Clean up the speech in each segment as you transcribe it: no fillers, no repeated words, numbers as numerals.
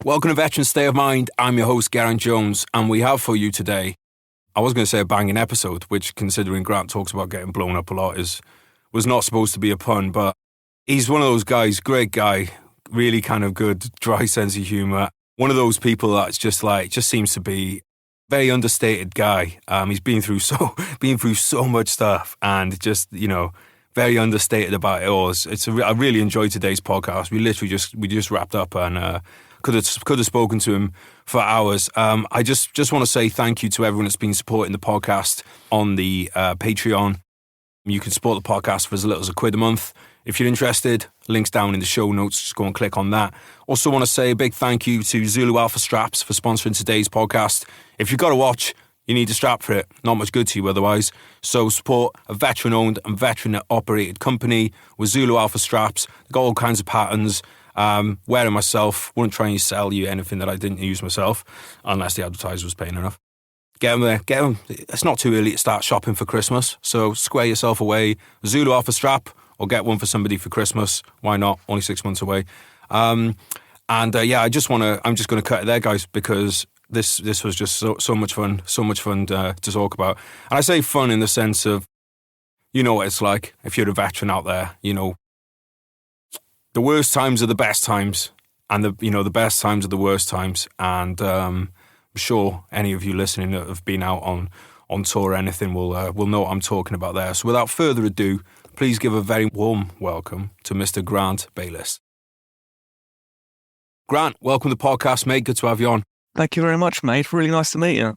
Welcome to Veteran State of Mind. I'm your host, Geraint Jones, and we have for you today, I was going to say a banging episode, which, considering Grant talks about getting blown up a lot, was not supposed to be a pun, but he's one of those guys, great guy, really kind of good, dry sense of humour. One of those people that's just seems to be very understated guy. He's been through so much stuff, and just, very understated about it all. I really enjoyed today's podcast. We just wrapped up and could have spoken to him for hours. I just want to say thank you to everyone that's been supporting the podcast on the Patreon. You can support the podcast for as little as £1 a month. If you're interested, links down in the show notes. Just go and click on that. Also want to say a big thank you to Zulu Alpha Straps for sponsoring today's podcast. If you've got to watch, you need a strap for it. Not much good to you otherwise. So support a veteran-owned and veteran-operated company with Zulu Alpha Straps. They've got all kinds of patterns. Wearing myself, wouldn't try and sell you anything that I didn't use myself, unless the advertiser was paying enough. Get them. It's not too early to start shopping for Christmas, so square yourself away. Zulu Alpha Strap, or get one for somebody for Christmas. Why not? Only 6 months away. I'm just going to cut it there, guys, because this was just so much fun, to talk about. And I say fun in the sense of, you know what it's like if you're a veteran out there, the worst times are the best times, and the best times are the worst times. And I'm sure any of you listening that have been out on tour or anything will know what I'm talking about there. So without further ado, please give a very warm welcome to Mr. Grant Bayliss. Grant, welcome to the podcast, mate. Good to have you on. Thank you very much, mate. Really nice to meet you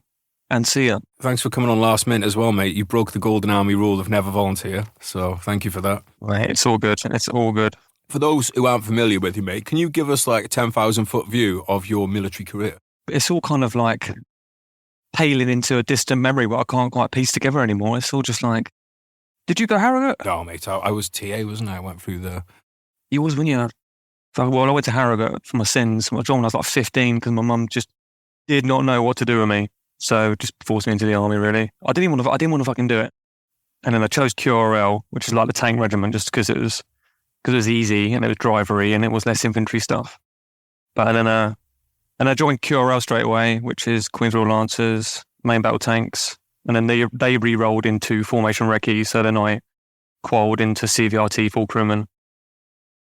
and see you. Thanks for coming on last minute as well, mate. You broke the Golden Army rule of never volunteer, so thank you for that. Mate, it's all good. It's all good. For those who aren't familiar with you, mate, can you give us like a 10,000-foot view of your military career? It's all kind of like paling into a distant memory, but I can't quite piece together anymore. It's all just like, did you go Harrogate? No, mate, I was TA, wasn't I? I went through the... You was when you had... I went to Harrogate for my sins. I joined when I was like 15 because my mum just did not know what to do with me. So just forced me into the army, really. I didn't want to fucking do it. And then I chose QRL, which is like the tank regiment, just because it was easy and it was drivery and it was less infantry stuff. But then I joined QRL straight away, which is Queen's Royal Lancers, main battle tanks. And then they re-rolled into formation recce. So then I qualified into CVRT full crewman.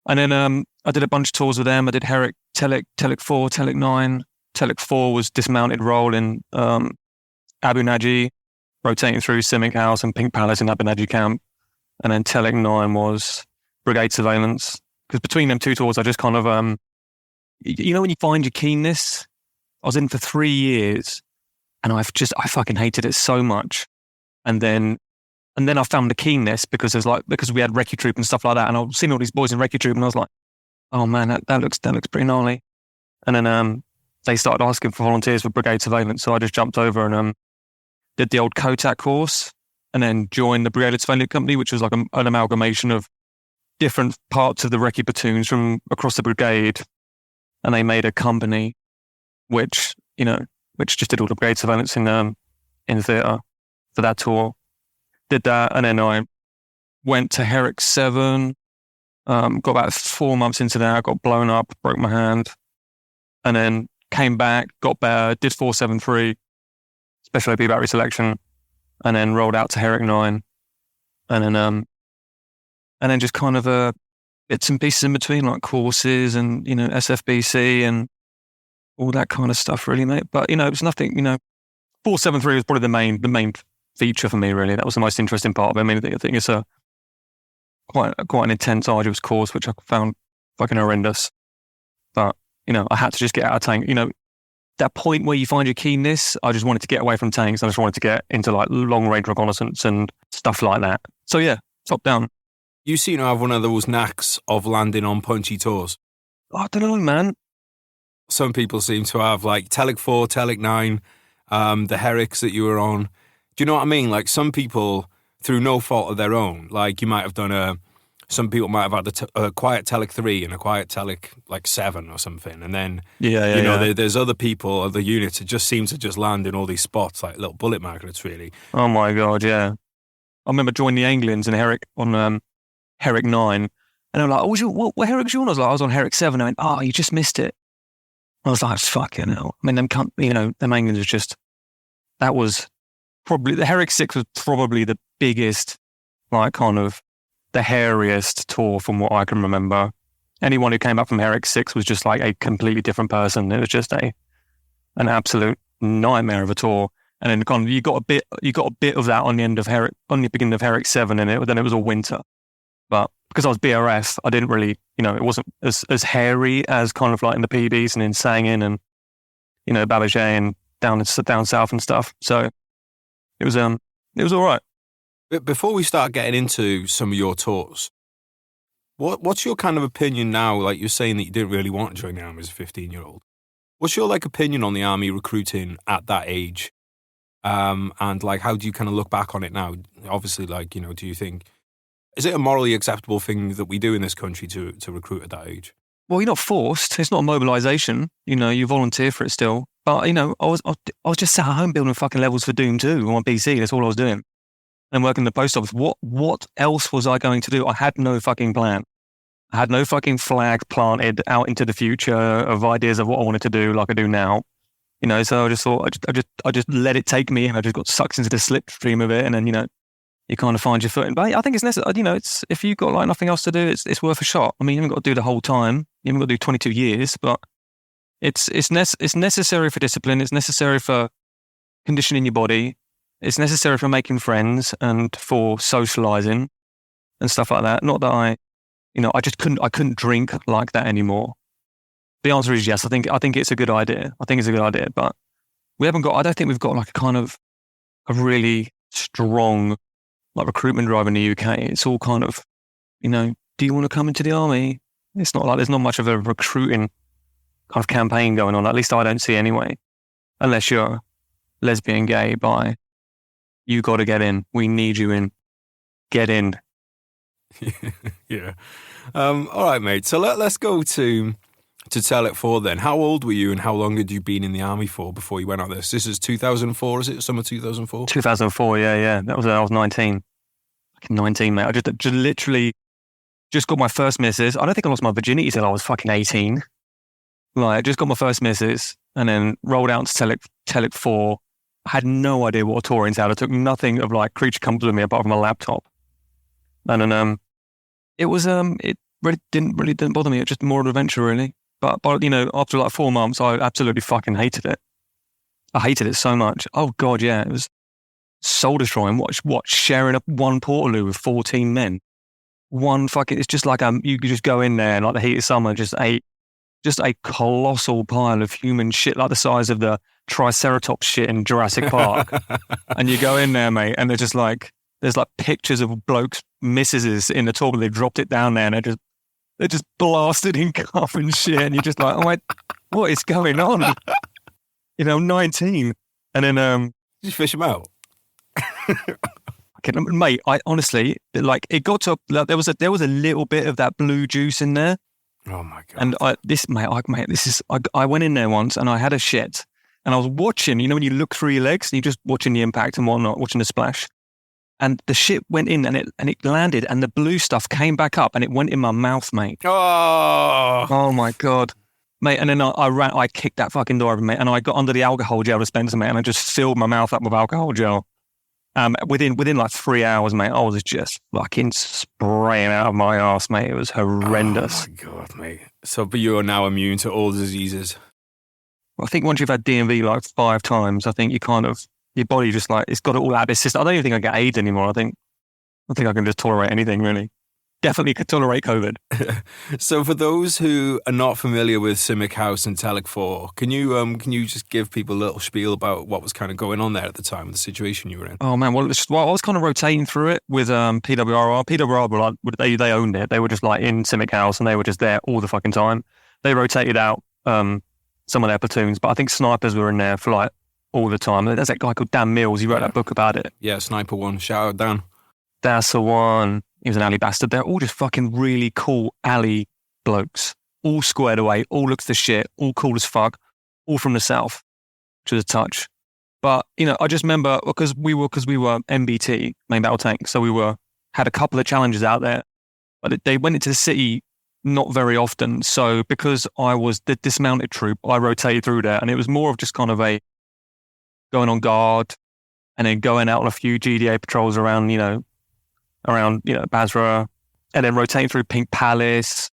And then I did a bunch of tours with them. I did Herrick, Telek 4, Telek 9. Telek 4 was dismounted role in Abu Naji, rotating through Simic House and Pink Palace in Abu Naji camp. And then Telek 9 was Brigade Surveillance. Because between them two tours, I just kind of, when you find your keenness, I was in for 3 years and I fucking hated it so much. And then I found the keenness because we had recce troop and stuff like that. And I was seeing all these boys in recce troop and I was like, oh man, that looks pretty gnarly. And then they started asking for volunteers for Brigade Surveillance. So I just jumped over and did the old COTAC course and then joined the Brigade Surveillance Company, which was like an amalgamation of different parts of the recce platoons from across the brigade. And they made a company which just did all the brigade surveillance in theatre for that tour. Did that, and then I went to Herrick 7, got about 4 months into that, I got blown up, broke my hand, and then came back, got better, did 473, Special OP battery selection, and then rolled out to Herrick 9, and then just kind of bits and pieces in between, like courses and, SFBC and all that kind of stuff, really, mate. But, it was nothing, 473 was probably the main feature for me, really. That was the most interesting part of it. I mean, I think it's quite an intense, arduous course, which I found fucking horrendous. But, I had to just get out of tank. That point where you find your keenness, I just wanted to get away from tanks. I just wanted to get into like long-range reconnaissance and stuff like that. So yeah, top down. You seem to have one of those knacks of landing on punchy tours. I don't know, man. Some people seem to have like Telek 4, Telek 9, the Herricks that you were on. Do you know what I mean? Like some people, through no fault of their own, like you might have done some people might have had a quiet Telek 3 and a quiet Telek like 7 or something. And then, there's other people, other units that just seem to just land in all these spots, like little bullet magnets, really. Oh my God, yeah. I remember joining the Anglians in Herrick on Herrick 9. And I'm like, what Herrick's you on? I was on Herrick 7. I went, oh, you just missed it. I was like, fucking hell. I mean, them England was just, that was probably, the Herrick 6 was probably the biggest, like kind of the hairiest tour from what I can remember. Anyone who came up from Herrick 6 was just like a completely different person. It was just an absolute nightmare of a tour. And then kind of, you got a bit of that on the beginning of Herrick 7, and then it was all winter. But because I was BRF, I didn't really, it wasn't as hairy as kind of like in the PBs and in Sangin and, Babagé and down south and stuff. So it was all right. But before we start getting into some of your tours, what's your kind of opinion now? Like you're saying that you didn't really want to join the army as a 15-year-old. What's your opinion on the army recruiting at that age? And like, how do you kind of look back on it now? Obviously, do you think, is it a morally acceptable thing that we do in this country to recruit at that age? Well, you're not forced. It's not a mobilisation. You volunteer for it still. But, I was just sat at home building fucking levels for Doom 2 on my PC. That's all I was doing. And working in the post office. What else was I going to do? I had no fucking plan. I had no fucking flag planted out into the future of ideas of what I wanted to do like I do now. So I just thought, I just let it take me, and I just got sucked into the slipstream of it, and then, you kind of find your footing. But I think it's necessary, it's, if you've got like nothing else to do, it's worth a shot. I mean, you haven't got to do the whole time. You haven't got to do 22 years, but it's necessary for discipline. It's necessary for conditioning your body. It's necessary for making friends and for socializing and stuff like that. Not that I couldn't drink like that anymore. The answer is yes. I think it's a good idea. But I don't think we've got like a kind of a really strong like recruitment drive in the UK. It's all kind of, do you want to come into the army? It's not like there's not much of a recruiting kind of campaign going on. At least I don't see anyway. Unless you're lesbian, gay, bi. You got to get in. We need you in. Get in. Yeah. All right, mate. So let's go to Caliphate 4 then. How old were you and how long had you been in the army for before you went out this? This is 2004, is it? Summer 2004? 2004, yeah. I was 19. 19, mate. I just literally just got my first missus. I don't think I lost my virginity till I was fucking 18. Like, I just got my first missus and then rolled out to Caliphate 4. I had no idea what a tour entailed. I took nothing of like creature comforts with me apart from a laptop. And then it really didn't bother me. It was just more of an adventure, really. But after like 4 months, I absolutely fucking hated it. I hated it so much. Oh God, yeah, it was soul destroying. What sharing up one portaloo with 14 men? It's just like you could just go in there and like the heat of summer, just a colossal pile of human shit like the size of the Triceratops shit in Jurassic Park. And you go in there, mate, and there's like pictures of blokes' missuses in the toilet. They dropped it down there, and they're just blasted in cum and shit. And you're just like, oh my, what is going on? 19. And then just fish them out. Mate, I honestly, like, it got to there was a little bit of that blue juice in there. Oh my God. And I went in there once and I had a shit and I was watching, when you look through your legs and you're just watching the impact and whatnot, watching the splash. And the shit went in and it landed and the blue stuff came back up and it went in my mouth, mate. Oh my God. Mate, and then I kicked that fucking door open, mate, and I got under the alcohol gel dispenser, mate, and I just filled my mouth up with alcohol gel. Within like 3 hours, mate, I was just fucking spraying out of my arse, mate. It was horrendous. Oh my God, mate. So, but you are now immune to all diseases. Well, I think once you've had DMV like 5 times, I think your body just like, it's got it all out of its system. I don't even think I get AIDS anymore. I think I can just tolerate anything, really. Definitely could tolerate COVID. So for those who are not familiar with Simic House and Caliphate 4, can you just give people a little spiel about what was kind of going on there at the time, the situation you were in? Oh man, well I was kind of rotating through it with PWRR. PWRR were like, they owned it. They were just like in Simic House and they were just there all the fucking time. They rotated out some of their platoons, but I think snipers were in there for like all the time. There's that guy called Dan Mills. He wrote that book about it. Yeah, Sniper 1. Shout out Dan. That's the one. He was an alley bastard. They're all just fucking really cool alley blokes. All squared away, all looks the shit, all cool as fuck, all from the south, which was a touch. But, I just remember, because we were MBT, main battle tank, so we had a couple of challenges out there. But they went into the city not very often. So because I was the dismounted troop, I rotated through there, and it was more of just kind of a going on guard and then going out on a few GDA patrols around Basra, and then rotating through Pink Palace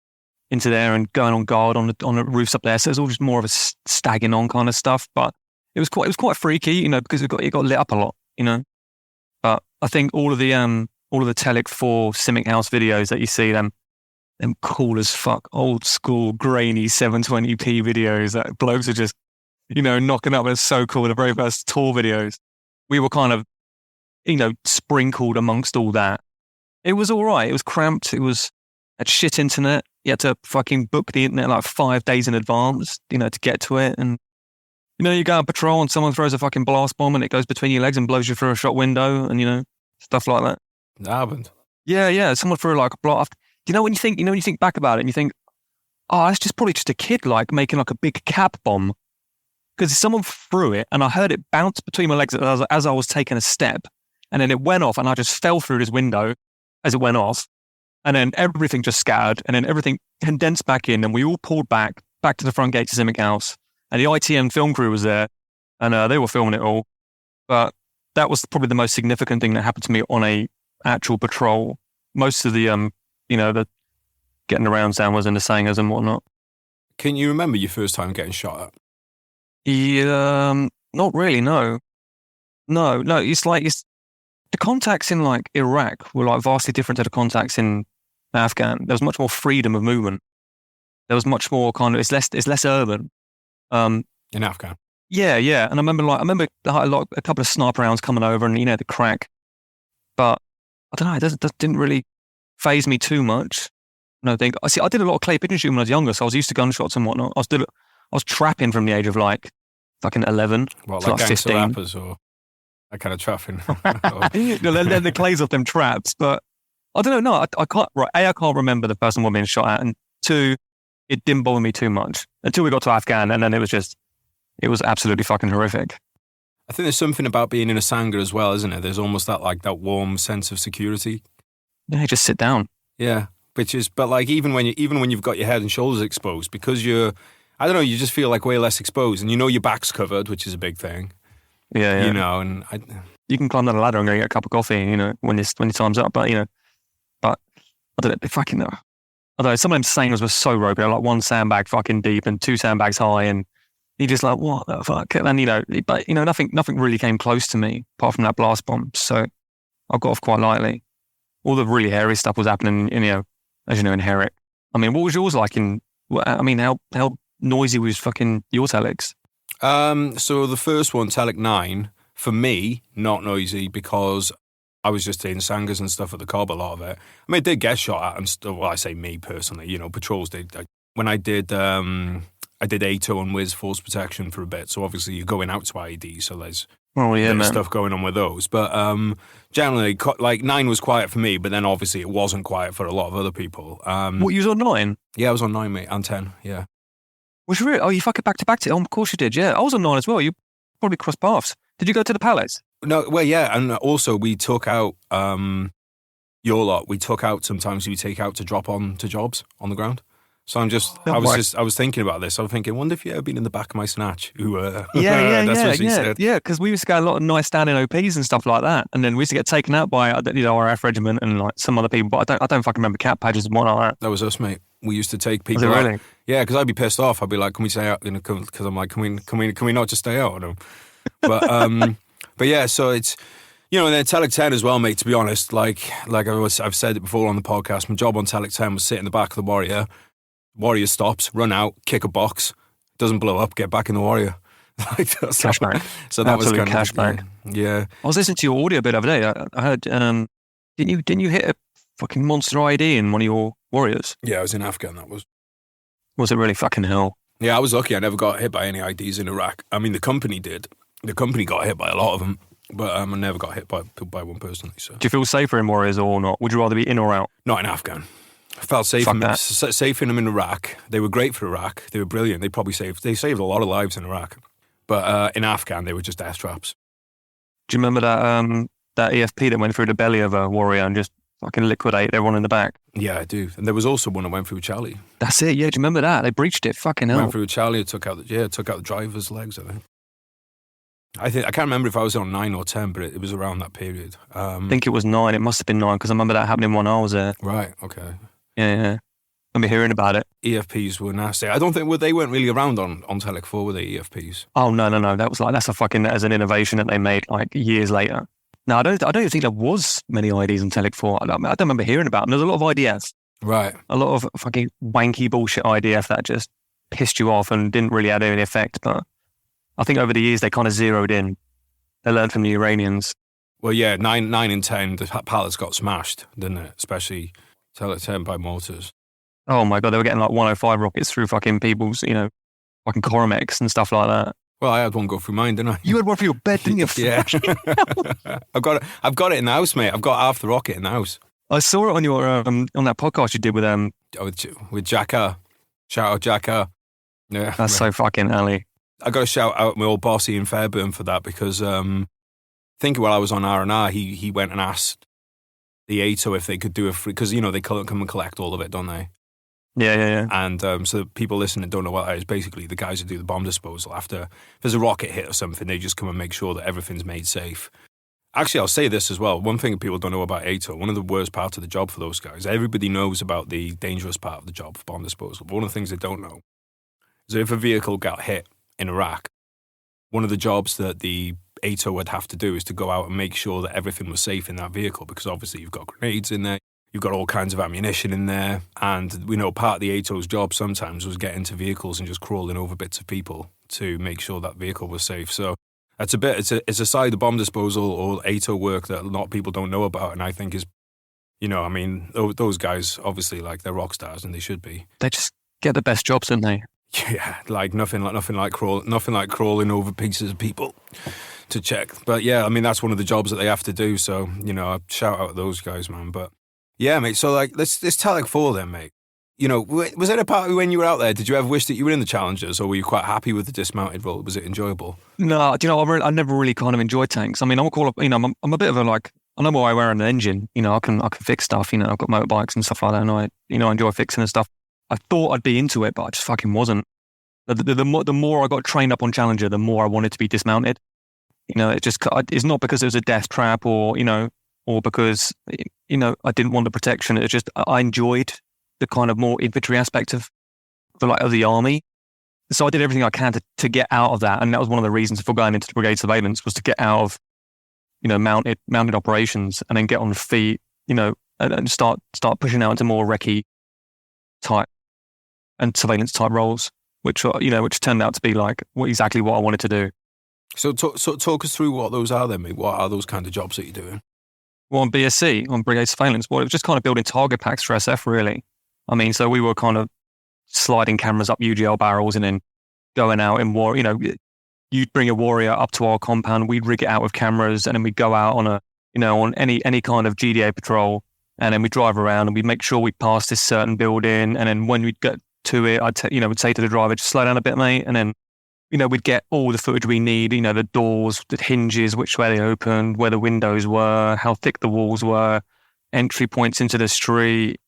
into there and going on guard on the roofs up there. So it was all just more of a stagging on kind of stuff. But it was quite freaky, because it got lit up a lot, But I think all of the Telic 4 Simic House videos that you see, them cool as fuck, old school, grainy 720p videos that blokes are just, knocking up. It's so cool. The very first tour videos, we were kind of, sprinkled amongst all that. It was all right. It was cramped. It was at shit internet. You had to fucking book the internet like 5 days in advance, to get to it. And, you go on patrol and someone throws a fucking blast bomb and it goes between your legs and blows you through a shop window and, stuff like that. It happened. Yeah. Someone threw like a blast. When you think back about it and you think, oh, that's probably just a kid like making like a big cap bomb. Because someone threw it and I heard it bounce between my legs as I was taking a step. And then it went off and I just fell through this window as it went off. And then everything just scattered and then everything condensed back in and we all pulled back to the front gate to Simic House. And the ITM film crew was there and they were filming it all. But that was probably the most significant thing that happened to me on a actual patrol. Most of the, the getting around sound was in the sangers and whatnot. Can you remember your first time getting shot at? Yeah, not really, no. No, it's the contacts in like Iraq were like vastly different to the contacts in Afghan. There was much more freedom of movement. There was much more it's less urban. In Afghan? Yeah. And I remember a couple of sniper rounds coming over and, the crack. But I don't know, it didn't really faze me too much. I did a lot of clay pigeon shooting when I was younger, so I was used to gunshots and whatnot. I was trapping from the age of like fucking 11 what, to like like gangster 15. rappers or that kind of trapping? They're the clays off them traps, but I don't know. No, I can't. Right, I can't remember the person we're being shot at, and 2, it didn't bother me too much until we got to Afghan, and then it was absolutely fucking horrific. I think there's something about being in a Sangha as well, isn't it? There's almost that warm sense of security. Yeah, just sit down. Yeah, but like even when you've got your head and shoulders exposed, because you just feel like way less exposed, and your back's covered, which is a big thing. Yeah. And you can climb down a ladder and go get a cup of coffee, when your time's up. But but I don't know, fucking no. Although some of them sangers were so ropey, like 1 sandbag fucking deep and 2 sandbags high, and you're just like, what the fuck? And but nothing really came close to me apart from that blast bomb. So I got off quite lightly. All the really hairy stuff was happening, as you know, in Herrick. I mean, what was yours like how noisy was fucking your Telex? So the first one, Telic 9, for me, not noisy because I was just in Sangers and stuff at the Cobb, a lot of it. I mean, I did get shot at and stuff. Well, I say me personally, patrols did. When I did ATO and Wiz Force Protection for a bit, so obviously you're going out to IED, so there's stuff going on with those. But generally, like 9 was quiet for me, but then obviously it wasn't quiet for a lot of other people. What, you was on 9? Yeah, I was on 9, mate, and 10, yeah. Was you really? Oh, you fucking back to back to it? Oh, of course you did, yeah. I was on 9 as well. You probably crossed paths. Did you go to the Palace? No, well, yeah, and also we took out your lot. We took out sometimes we take out to drop on to jobs on the ground. So I was thinking about this. I was thinking, wonder if you ever been in the back of my snatch. Yeah, because we used to get a lot of nice standing OPs and stuff like that, and then we used to get taken out by our RF regiment and like some other people. But I don't fucking remember cap badges and whatnot like that. That was us, mate. We used to take people. Was it out. really? Yeah, because I'd be pissed off. I'd be like, "Can we stay out?" Because I'm like, "Can we not just stay out?" But yeah, so it's and then Telic 10 as well, mate. To be honest, like I've said it before on the podcast, my job on Telic 10 was sit in the back of the Warrior. Warrior stops, run out, kick a box, doesn't blow up, get back in the Warrior. Cashback. So that absolute was kind cashback. Yeah. I was listening to your audio bit the other day. I heard, didn't you hit a fucking monster ID in one of your Warriors? Yeah, I was in Afghan. That was. Was it really fucking hell? Yeah, I was lucky. I never got hit by any IDs in Iraq. I mean, the company did. The company got hit by a lot of them, but I never got hit by one personally. So. Do you feel safer in Warriors or not? Would you rather be in or out? Not in Afghan. I felt safe in them in Iraq. They were great for Iraq. They were brilliant. They saved a lot of lives in Iraq. But in Afghan, they were just death traps. Do you remember that EFP that went through the belly of a Warrior and just fucking liquidate everyone in the back. Yeah, I do. And there was also one that went through Charlie. That's it. Yeah, do you remember that? They breached it. Fucking hell. Went through Charlie. It took out the driver's legs. I can't remember if I was on 9 or 10, but it was around that period. I think it was 9. It must have been 9 because I remember that happening when I was there. Right. Okay. Yeah. I remember hearing about it. EFPs were nasty. I don't think they weren't really around on Telek 4, were they, EFPs? Oh no. That's an innovation that they made like years later. No, I don't even think there was many IDs on Telek 4. I don't remember hearing about them. There's a lot of IDF. Right. A lot of fucking wanky bullshit IDF that just pissed you off and didn't really have any effect. But I think over the years they kind of zeroed in. They learned from the Iranians. Well, yeah, 9 and 10, the pallets got smashed, didn't it? Especially Telek 10 by mortars. Oh my God, they were getting like 105 rockets through fucking people's, fucking Coromex and stuff like that. Well, I had one go through mine, didn't I? You had one for your bed, didn't you? Yeah. I've got it in the house, mate. I've got half the rocket in the house. I saw it on your on that podcast you did with with Jacka. Shout out Jacka. Yeah. That's so fucking alley. I got to shout out my old boss Ian Fairburn for that because I think while I was on R&R, he went and asked the ATO if they could do a free, because they come and collect all of it, don't they? Yeah. And so people listening don't know what that is. Basically, the guys who do the bomb disposal, after if there's a rocket hit or something, they just come and make sure that everything's made safe. Actually, I'll say this as well. One thing people don't know about ATO, one of the worst parts of the job for those guys, everybody knows about the dangerous part of the job for bomb disposal. But one of the things they don't know is that if a vehicle got hit in Iraq, one of the jobs that the ATO would have to do is to go out and make sure that everything was safe in that vehicle, because obviously you've got grenades in there. You've got all kinds of ammunition in there. And we know part of the ATO's job sometimes was getting into vehicles and just crawling over bits of people to make sure that vehicle was safe. So that's it's a side of bomb disposal or ATO work that a lot of people don't know about. And I think is, those guys, obviously, like, they're rock stars and they should be. They just get the best jobs, don't they? Yeah, like nothing like crawling over pieces of people to check. But yeah, I mean, that's one of the jobs that they have to do. So, I shout out those guys, man. But yeah, mate. So like, let's Telek 4 then, mate. Was there a part when you were out there, did you ever wish that you were in the Challengers, or were you quite happy with the dismounted role? Was it enjoyable? No, I never really kind of enjoyed tanks. I mean, I'm a bit of a, like, I know why I wear an engine. I can fix stuff. I've got motorbikes and stuff like that, and I enjoy fixing and stuff. I thought I'd be into it, but I just fucking wasn't. The more I got trained up on Challenger, the more I wanted to be dismounted. It's not because it was a death trap or because, I didn't want the protection. It's just, I enjoyed the kind of more infantry aspect of the army. So I did everything I can to get out of that. And that was one of the reasons for going into the brigade surveillance, was to get out of, mounted operations and then get on feet, and start pushing out into more recce type and surveillance type roles, which turned out to be like exactly what I wanted to do. So talk us through what those are then, mate. What are those kind of jobs that you're doing? Well, on BSC, on Brigade Surveillance, it was just kind of building target packs for SF, really. I mean, so we were kind of sliding cameras up UGL barrels and then going out in war. You'd bring a warrior up to our compound, we'd rig it out with cameras, and then we'd go out on on any kind of GDA patrol, and then we'd drive around and we'd make sure we passed this certain building. And then when we'd get to it, we'd say to the driver, just slow down a bit, mate. And then, we'd get all the footage we need, the doors, the hinges, which way they opened, where the windows were, how thick the walls were, entry points into the street,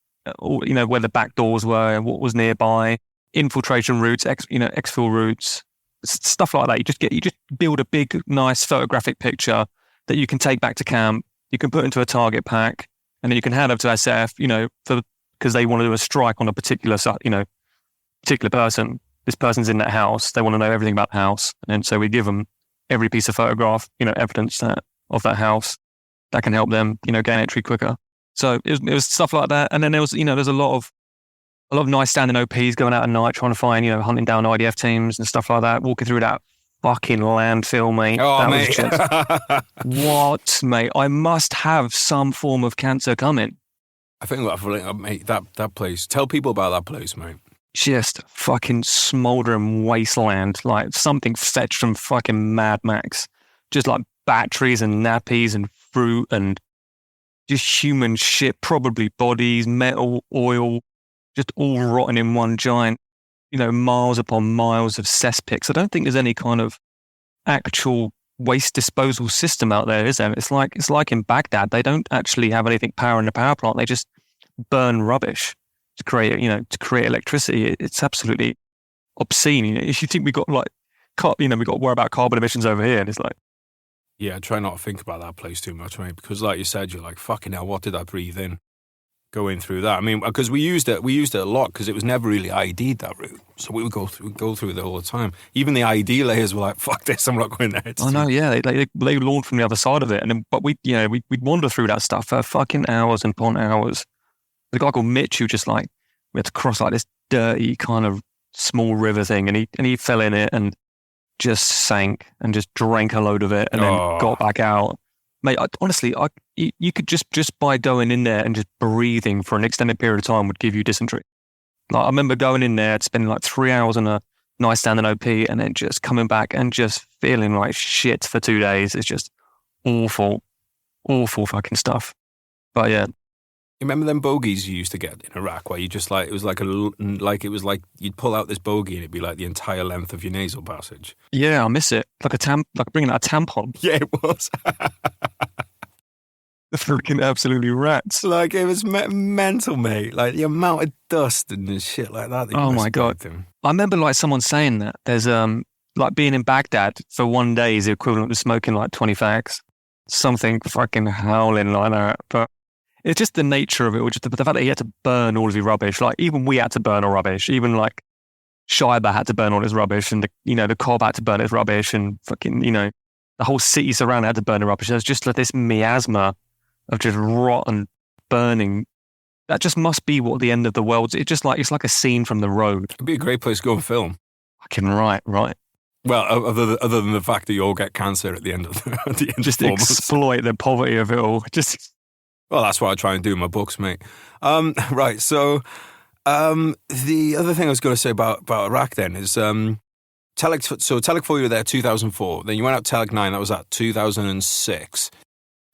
where the back doors were, and what was nearby, infiltration routes, exfil routes, stuff like that. You just build a big, nice photographic picture that you can take back to camp. You can put into a target pack, and then you can hand over to SF, because they want to do a strike on a particular person. This person's in that house. They want to know everything about the house. And so we give them every piece of photograph, evidence of that house that can help them, gain entry quicker. So it was stuff like that. And then there's a lot of nice standing OPs going out at night, trying to find, hunting down IDF teams and stuff like that, walking through that fucking landfill, mate. Oh, that mate. Was just, what, mate? I must have some form of cancer coming. I think mate, that place. Tell people about that place, mate. Just fucking smouldering wasteland, like something fetched from fucking Mad Max. Just like batteries and nappies and fruit and just human shit, probably bodies, metal, oil, just all rotten in one giant, miles upon miles of cesspits. I don't think there's any kind of actual waste disposal system out there, is there? It's like in Baghdad, they don't actually have anything powering the power plant. They just burn rubbish to create electricity. It's absolutely obscene. If you think we got we got to worry about carbon emissions over here, and it's like, yeah, try not to think about that place too much, mate, because like you said, you're like, fucking hell, what did I breathe in going through that? I mean, because we used it a lot because it was never really ID'd, that route. So we would go through it all the time. Even the ID layers were like, fuck this, I'm not going there. I know, yeah, they launched from the other side of it, and then, but we'd wander through that stuff for fucking hours and upon hours. There's a guy called Mitch who just we had to cross this dirty kind of small river thing, and he fell in it and just sank and just drank a load of it and then got back out. Mate, honestly, you could just by going in there and just breathing for an extended period of time would give you dysentery. I remember going in there, spending 3 hours on a nice standing OP, and then just coming back and just feeling like shit for 2 days. It's just awful fucking stuff. But yeah. You remember them bogeys you used to get in Iraq where you just it was like you'd pull out this bogey and it'd be like the entire length of your nasal passage. Yeah, I miss it. Like bringing out a tampon. Yeah, it was. The freaking absolutely rats. It was mental, mate. The amount of dust and shit like that. Oh my God. I remember someone saying that there's being in Baghdad for 1 day is the equivalent to smoking 20 fags. Something fucking howling like that. But it's just the nature of it, or just the fact that he had to burn all of his rubbish. Even we had to burn our rubbish. Even Schreiber had to burn all his rubbish, and the Cobb had to burn his rubbish, and fucking the whole city surrounding had to burn the rubbish. There's just this miasma of just rotten burning. That just must be what the end of the world. It's like a scene from The Road. It'd be a great place to go and film. Fucking right. Well, other than the fact that you all get cancer at the end of the end. Just exploit the poverty of it all. Well, that's what I try and do in my books, mate. Right, so the other thing I was going to say about Iraq then is Telic 4, you were there 2004. Then you went out Telic 9, that was at 2006.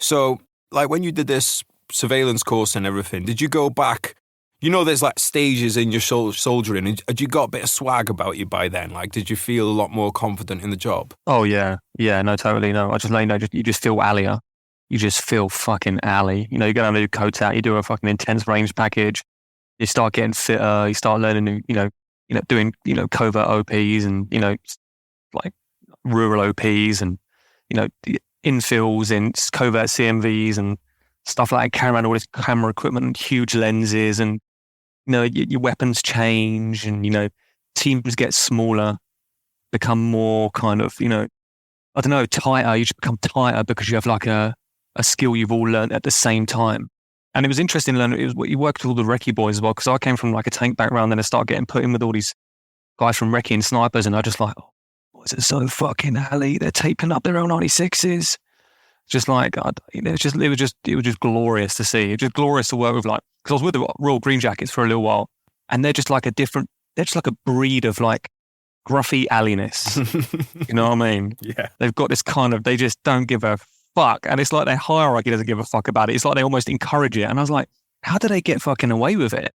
So, when you did this surveillance course and everything, did you go back? There's stages in your soldiering. Had you got a bit of swag about you by then? Did you feel a lot more confident in the job? Oh, yeah. Yeah, no, totally. No, I just you just feel allier. You just feel fucking alley. You go down to do coats out, you do a fucking intense range package, you start getting fitter, you start learning new, doing, covert OPs and, rural OPs and, infills in covert CMVs and stuff like that, carrying around all this camera equipment and huge lenses and, your weapons change and, teams get smaller, become more kind of, tighter. You just become tighter because you have a skill you've all learned at the same time. And it was interesting to learn, you worked with all the recce boys as well, because I came from a tank background, then I started getting put in with all these guys from recce and snipers, and I just boys are so fucking alley, they're taping up their own 96s. Just it was just glorious to see. It was just glorious to work with, because I was with the Royal Green Jackets for a little while, and they're just they're just a breed of gruffy alliness. You know what I mean? Yeah. They've got this they just don't give a fuck, and it's their hierarchy doesn't give a fuck about it. It's they almost encourage it, and I was like, how do they get fucking away with it?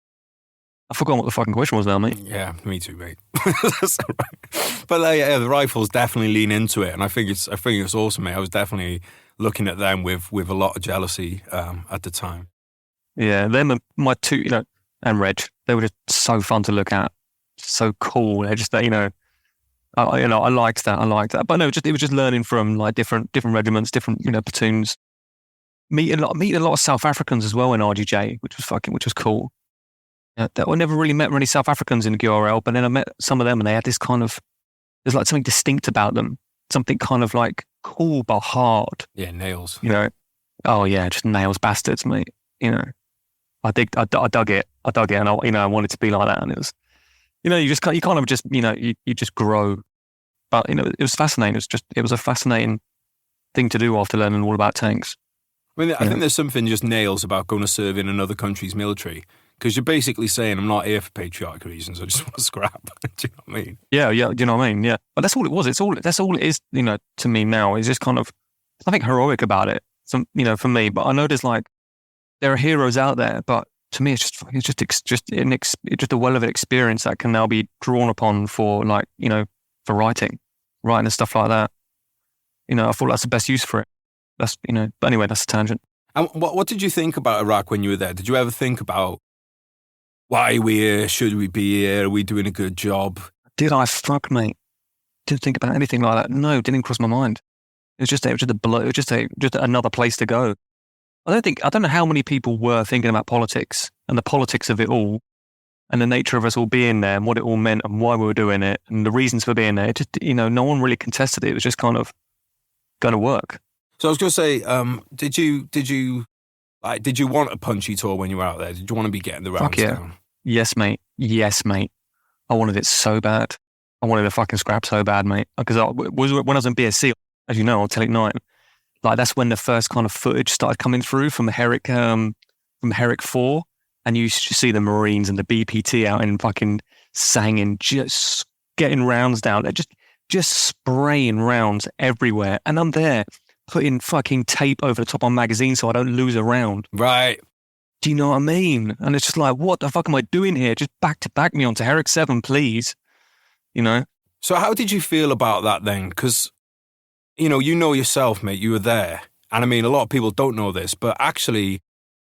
I forgot what the fucking question was now, mate. Yeah, me too, mate. That's all right. But yeah, the rifles definitely lean into it, and I think it's awesome, mate. I was definitely looking at them with a lot of jealousy at the time. Yeah, them and my two, and Reg, they were just so fun to look at, so cool. They're just I liked that. But no, it was just learning from different regiments, different platoons. Meeting a lot of South Africans as well in RGJ, which was cool. I never really met many South Africans in the QRL, but then I met some of them, and they had this there's something distinct about them, something cool but hard. Yeah, nails. Oh yeah, just nails, bastards, mate. I dug it, and I wanted to be like that, and it was. You just grow. But, it was fascinating. It was a fascinating thing to do after learning all about tanks. I think there's something just nails about going to serve in another country's military. Because you're basically saying, I'm not here for patriotic reasons, I just want to scrap. Do you know what I mean? Yeah, do you know what I mean? Yeah. But that's all it was. That's all it is, to me now. It's just nothing heroic about it, for me. But I know there are heroes out there, but to me, it's just a well of an experience that can now be drawn upon for for writing and stuff like that. I thought that's the best use for it. That's, but anyway, that's a tangent. And what did you think about Iraq when you were there? Did you ever think about why are we here? Should we be here? Are we doing a good job? Did I? Fuck, mate. Didn't think about anything like that. No, didn't cross my mind. It was just another place to go. I don't know how many people were thinking about politics and the politics of it all and the nature of us all being there and what it all meant and why we were doing it and the reasons for being there. It just, no one really contested it. It was just kind of going to work. So I was going to say, did you want a punchy tour when you were out there? Did you want to be getting the rounds down? Yes, mate. I wanted it so bad. I wanted to fucking scrap so bad, mate. Because when I was in BSC, as you know, on Tele 9, like that's when the first kind of footage started coming through from Herrick 4, and you see the Marines and the BPT out in fucking sanging, just getting rounds down. They're just spraying rounds everywhere, and I'm there putting fucking tape over the top on magazines so I don't lose a round. Right. Do you know what I mean? And it's just like, what the fuck am I doing here? Just back me onto Herrick 7, please. So how did you feel about that then? Because, you know yourself, mate, you were there. And I mean, a lot of people don't know this, but actually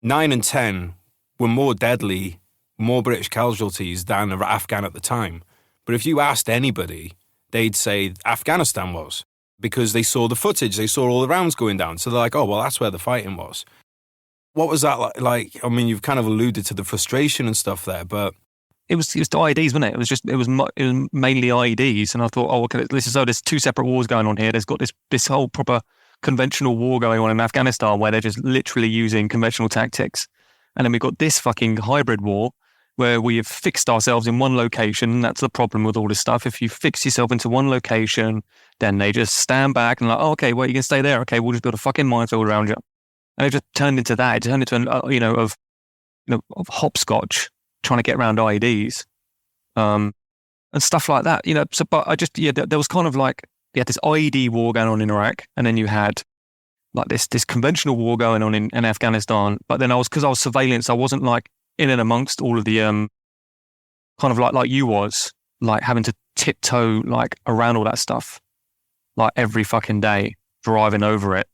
9 and 10 were more deadly, more British casualties than Afghan at the time. But if you asked anybody, they'd say Afghanistan was, because they saw the footage, they saw all the rounds going down. So they're like, oh, well, that's where the fighting was. What was that like? I mean, you've kind of alluded to the frustration and stuff there, but... It was the IEDs, wasn't it? It was mainly IEDs. And I thought, oh, okay, there's two separate wars going on here. There's got this whole proper conventional war going on in Afghanistan where they're just literally using conventional tactics. And then we've got this fucking hybrid war where we have fixed ourselves in one location. And that's the problem with all this stuff. If you fix yourself into one location, then they just stand back and like, oh, okay, well, you can stay there. Okay, we'll just build a fucking minefield around you. And it just turned into that. It turned into of hopscotch, trying to get around IEDs, and stuff like that. So, but there was kind of like, you had this IED war going on in Iraq, and then you had like this conventional war going on in Afghanistan. But then because I was surveillance, I wasn't like in and amongst all of the kind of like you was, like having to tiptoe like around all that stuff, like every fucking day, driving over it,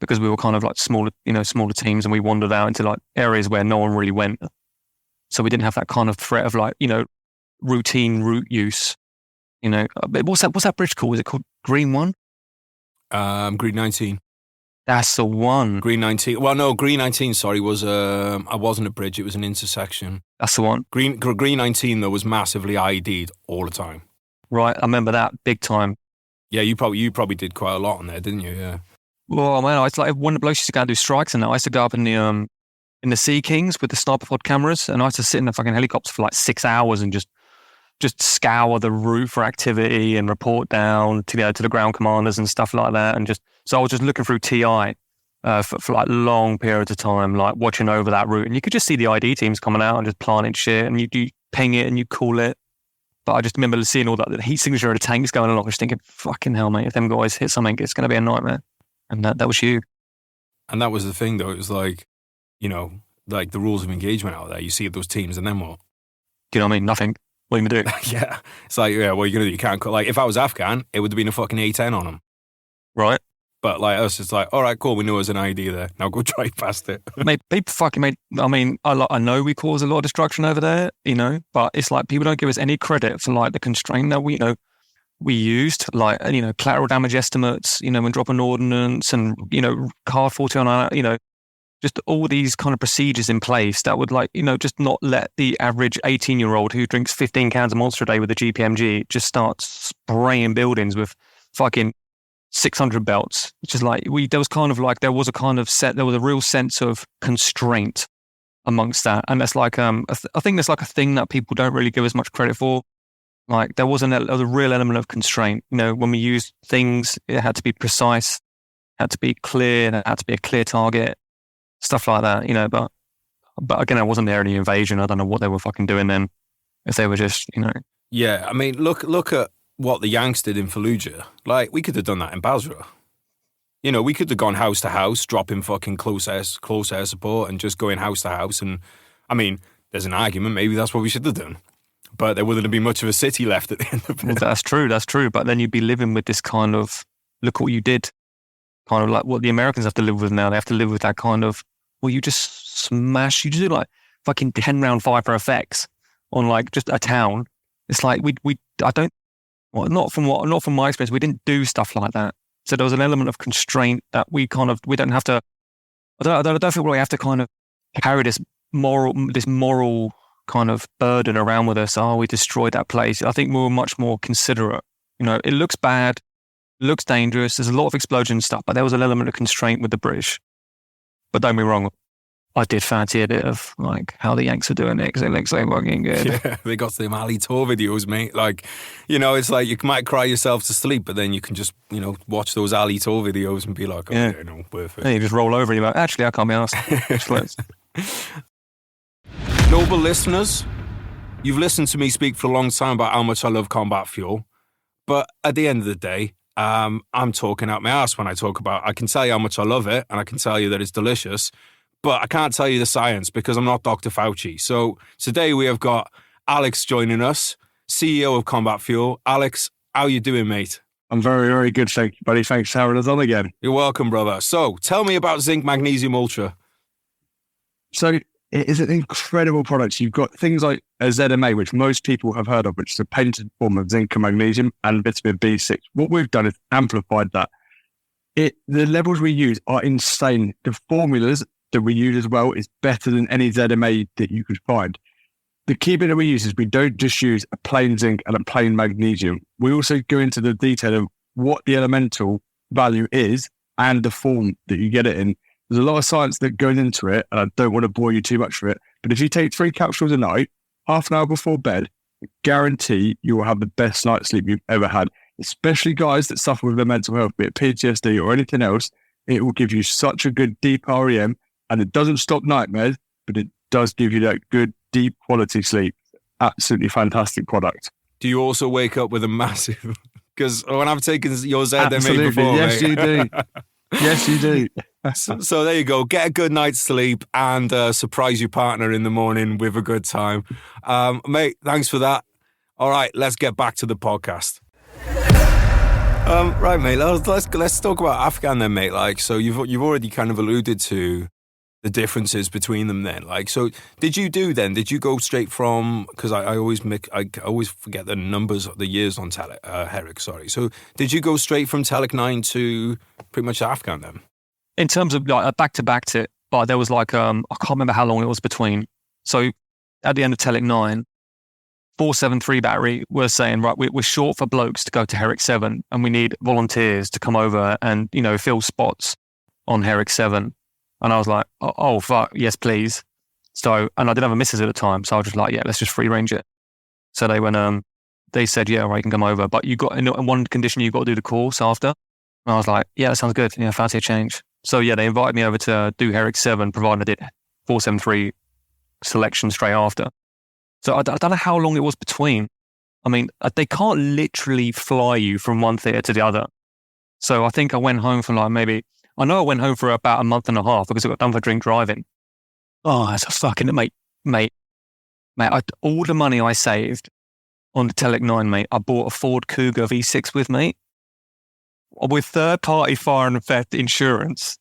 because we were kind of like smaller teams, and we wandered out into like areas where no one really went. So we didn't have that kind of threat of like, routine route use. What's that bridge called? Is it called Green 1? Green 19. That's the one. Green 19. Well, no, Green 19, sorry, I wasn't a bridge. It was an intersection. That's the one. Green 19, though, was massively IED'd all the time. Right. I remember that big time. Yeah, you probably did quite a lot on there, didn't you? Yeah. Well, man, it's like when the blokes used to go and do strikes, and I used to go up in the Sea Kings with the sniper pod cameras, and I used to sit in the fucking helicopter for like 6 hours and just scour the route for activity and report down to the ground commanders and stuff like that. And so I was just looking through TI for like long periods of time, like watching over that route, and you could just see the ID teams coming out and just planting shit, and you ping it and you call it. But I just remember seeing all that, the heat signature of the tanks going along, just thinking, fucking hell, mate, if them guys hit something, it's going to be a nightmare. And that was you. And that was the thing, though. It was like, like the rules of engagement out there. You see those teams, and then what? Do you know what I mean? Nothing. What are you going to do? Yeah. It's like, yeah, what are you going to do? You can't, like, if I was Afghan, it would have been a fucking A10 on them. Right. But like us, it's like, all right, cool, we know there's an ID there. Now go drive past it. Mate, I mean, I know we cause a lot of destruction over there, but it's like people don't give us any credit for like the constraint that we used, like, collateral damage estimates, when dropping ordnance and, card 40 on, just all these kind of procedures in place that would like, just not let the average 18-year-old who drinks 15 cans of Monster a day with a GPMG just start spraying buildings with fucking 600 belts. It's just like, there was a real sense of constraint amongst that. And that's like, I think that's like a thing that people don't really give us much credit for. Like there was a real element of constraint. When we used things, it had to be precise, had to be clear, it had to be a clear target, stuff like that. But again, I wasn't there in the invasion. I don't know what they were fucking doing then. If they were just, Yeah, I mean, look at what the Yanks did in Fallujah. Like, we could have done that in Basra. We could have gone house to house, dropping fucking close air support and just going house to house. And I mean, there's an argument. Maybe that's what we should have done. but there wouldn't be much of a city left at the end of it. Well, that's true. But then you'd be living with this kind of, look what you did, kind of like what the Americans have to live with now. They have to live with that kind of, well, you just do like fucking 10-round fire effects on like just a town. It's like not from my experience, we didn't do stuff like that. So there was an element of constraint that we don't have to, I don't feel we have to kind of carry this moral kind of burden around with us. Oh, we destroyed that place. I think we were much more considerate. You know, it looks bad, it looks dangerous. There's a lot of explosion stuff, but there was an element of constraint with the British. But don't be wrong, I did fancy a bit of like how the Yanks are doing it because it looks so fucking good. Yeah, they got them Ali tour videos, mate. Like, you know, it's like you might cry yourself to sleep, but then you can just, you know, watch those Ali tour videos and be like, oh, yeah, no, worth it. Yeah, you just roll over and you're like, actually, I can't be asked. Noble listeners, you've listened to me speak for a long time about how much I love combat fuel, but at the end of the day, I'm talking out my ass when I talk about. I can tell you how much I love it, and I can tell you that it's delicious, but I can't tell you the science because I'm not Dr. Fauci. So today we have got Alex joining us, CEO of Combat Fuel. Alex, how you doing, mate? I'm very, very good, thank you, buddy. Thanks for having us on again. You're welcome, brother. So tell me about Zinc Magnesium Ultra. So it is an incredible product. You've got things like a ZMA, which most people have heard of, which is a patented form of zinc and magnesium and vitamin B6. What we've done is amplified that. The levels we use are insane. The formulas that we use as well is better than any ZMA that you could find. The key bit that we use is we don't just use a plain zinc and a plain magnesium. We also go into the detail of what the elemental value is and the form that you get it in. There's a lot of science that goes into it, and I don't want to bore you too much for it. But if you take 3 capsules a night, half an hour before bed, I guarantee you will have the best night's sleep you've ever had. Especially guys that suffer with their mental health, be it PTSD or anything else. It will give you such a good deep REM, and it doesn't stop nightmares, but it does give you that good deep quality sleep. Absolutely fantastic product. Do you also wake up with a massive? Because when I've taken your ZMA Absolutely. before, yes, mate. you do. Yes, you do. So there you go. Get a good night's sleep and surprise your partner in the morning with a good time. Mate, thanks for that. All right, let's get back to the podcast. Right, mate, let's talk about Afghan then, mate. Like, so you've already kind of alluded to the differences between them then. Like, so did you go straight from, because I always forget the numbers, the years on Herrick, sorry. So did you go straight from Telic 9 to pretty much Afghan then? In terms of like back to it, but there was like, I can't remember how long it was between. So at the end of Telic 9, 473 battery, we're saying, right, we're short for blokes to go to Herrick 7 and we need volunteers to come over and, you know, fill spots on Herrick 7. And I was like, oh fuck, yes, please. So, and I didn't have a missus at the time. So I was just like, yeah, let's just free range it. So they went, they said, yeah, all right, you can come over. But you got, in one condition, you got to do the course after. And I was like, yeah, that sounds good. Yeah, fancy a change. So yeah, they invited me over to do Herrick 7, provided I did 473 selection straight after. So I don't know how long it was between. I mean, they can't literally fly you from one theatre to the other. So I think I went home for like I went home for about a month and a half because I got done for drink driving. Oh, that's a fucking, mate, all the money I saved on the Telic 9, mate, I bought a Ford Cougar V6 with, mate. With third-party fire and theft insurance,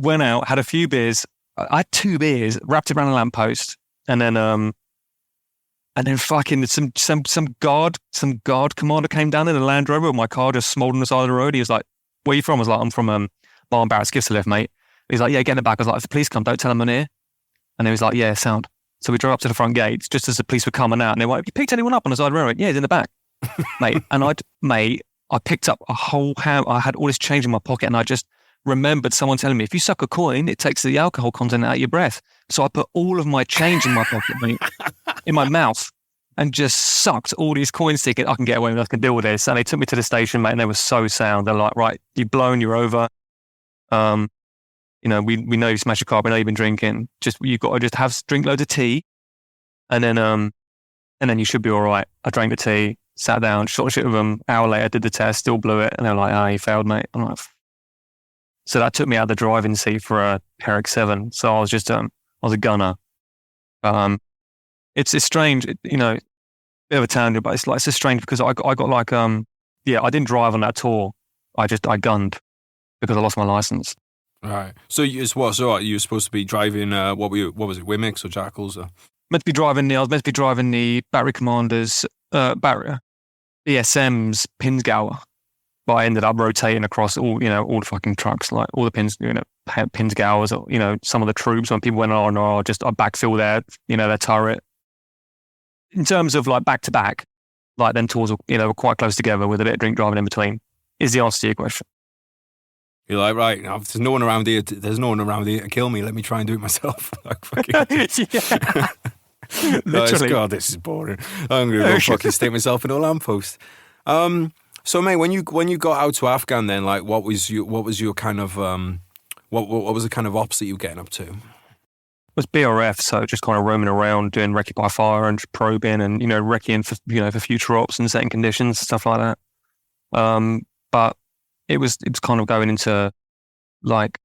went out, had a few beers. I had 2 beers, wrapped it around a lamppost, and then fucking some guard commander came down in a Land Rover with my car just smoldered on the side of the road. He was like, "Where are you from?" I was like, "I'm from Barn Barrett Skipslift, mate." He's like, "Yeah, get in the back." I was like, "If the police come, don't tell them I'm here." And he was like, "Yeah, sound." So we drove up to the front gates just as the police were coming out, and they were like, "You picked anyone up on the side of the road?" "Yeah, he's in the back." Mate, and I picked up a whole ham. I had all this change in my pocket, and I just remembered someone telling me, if you suck a coin, it takes the alcohol content out of your breath. So I put all of my change in my pocket, mate, in my mouth, and just sucked all these coins thinking, I can get away with it, I can deal with this. And they took me to the station, mate, and they were so sound. They're like, right, you've blown, you're over. You know, we know you smashed your car, we know you've been drinking. You've got to just drink loads of tea, and then you should be all right. I drank the tea, sat down, shot shit with them. Hour later, did the test, still blew it. And they're like, you failed, mate. I'm like, so that took me out of the driving seat for a Herrick 7. So I was just, I was a gunner. It's strange, you know, bit of a tangent, but it's so strange because I got like, I didn't drive on that tour. I gunned because I lost my license. Right. So you were supposed to be driving, what was it, Wimix or Jackals? Or? I was meant to be driving the Battery Commanders, BSM's Pinsgauer, but I ended up rotating across all the fucking trucks, like all the Pinsgauers, or, some of the troops when people went on, or just I backfill their turret. In terms of like back to back, like them tours were quite close together with a bit of drink driving in between, is the answer to your question. You're like, right, now, there's no one around here to kill me. Let me try and do it myself. Like, fucking Literally. God, this is boring. I'm going to go fucking stick myself in a lamppost. So, mate, when you got out to Afghan, then, like, what was your kind of what was the kind of ops that you were getting up to? It was BRF, so just kind of roaming around doing recce by fire and probing and recceing for future ops and setting conditions, stuff like that. But it was kind of going into like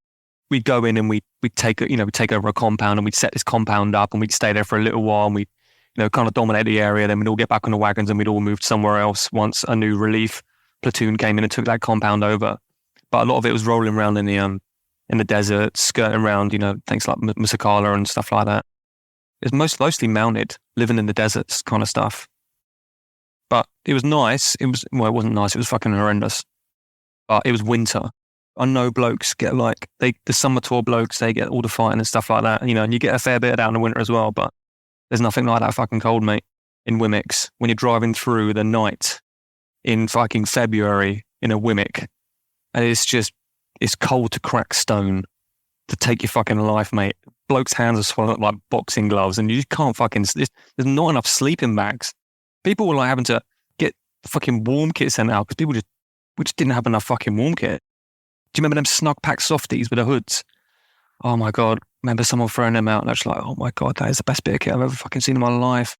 we'd go in and we'd take over a compound and we'd set this compound up and we'd stay there for a little while and we'd kind of dominate the area. Then we'd all get back on the wagons and we'd all move somewhere else once a new relief platoon came in and took that compound over. But a lot of it was rolling around in the desert, skirting around, things like Musakala and stuff like that. It's mostly mounted, living in the deserts kind of stuff. But it was nice. It wasn't nice. It was fucking horrendous. But it was winter. I know blokes get the summer tour blokes, they get all the fighting and stuff like that, and you get a fair bit of that in the winter as well, but there's nothing like that fucking cold, mate, in Wimix. When you're driving through the night in fucking February in a Wimmick, and it's cold to crack stone to take your fucking life, mate. Blokes' hands are swollen up like boxing gloves, and you just can't there's not enough sleeping bags. People were like having to get fucking warm kit sent out because we just didn't have enough fucking warm kit. Do you remember them snug pack softies with the hoods? Oh my God. Remember someone throwing them out and I was like, oh my God, that is the best bit of kit I've ever fucking seen in my life.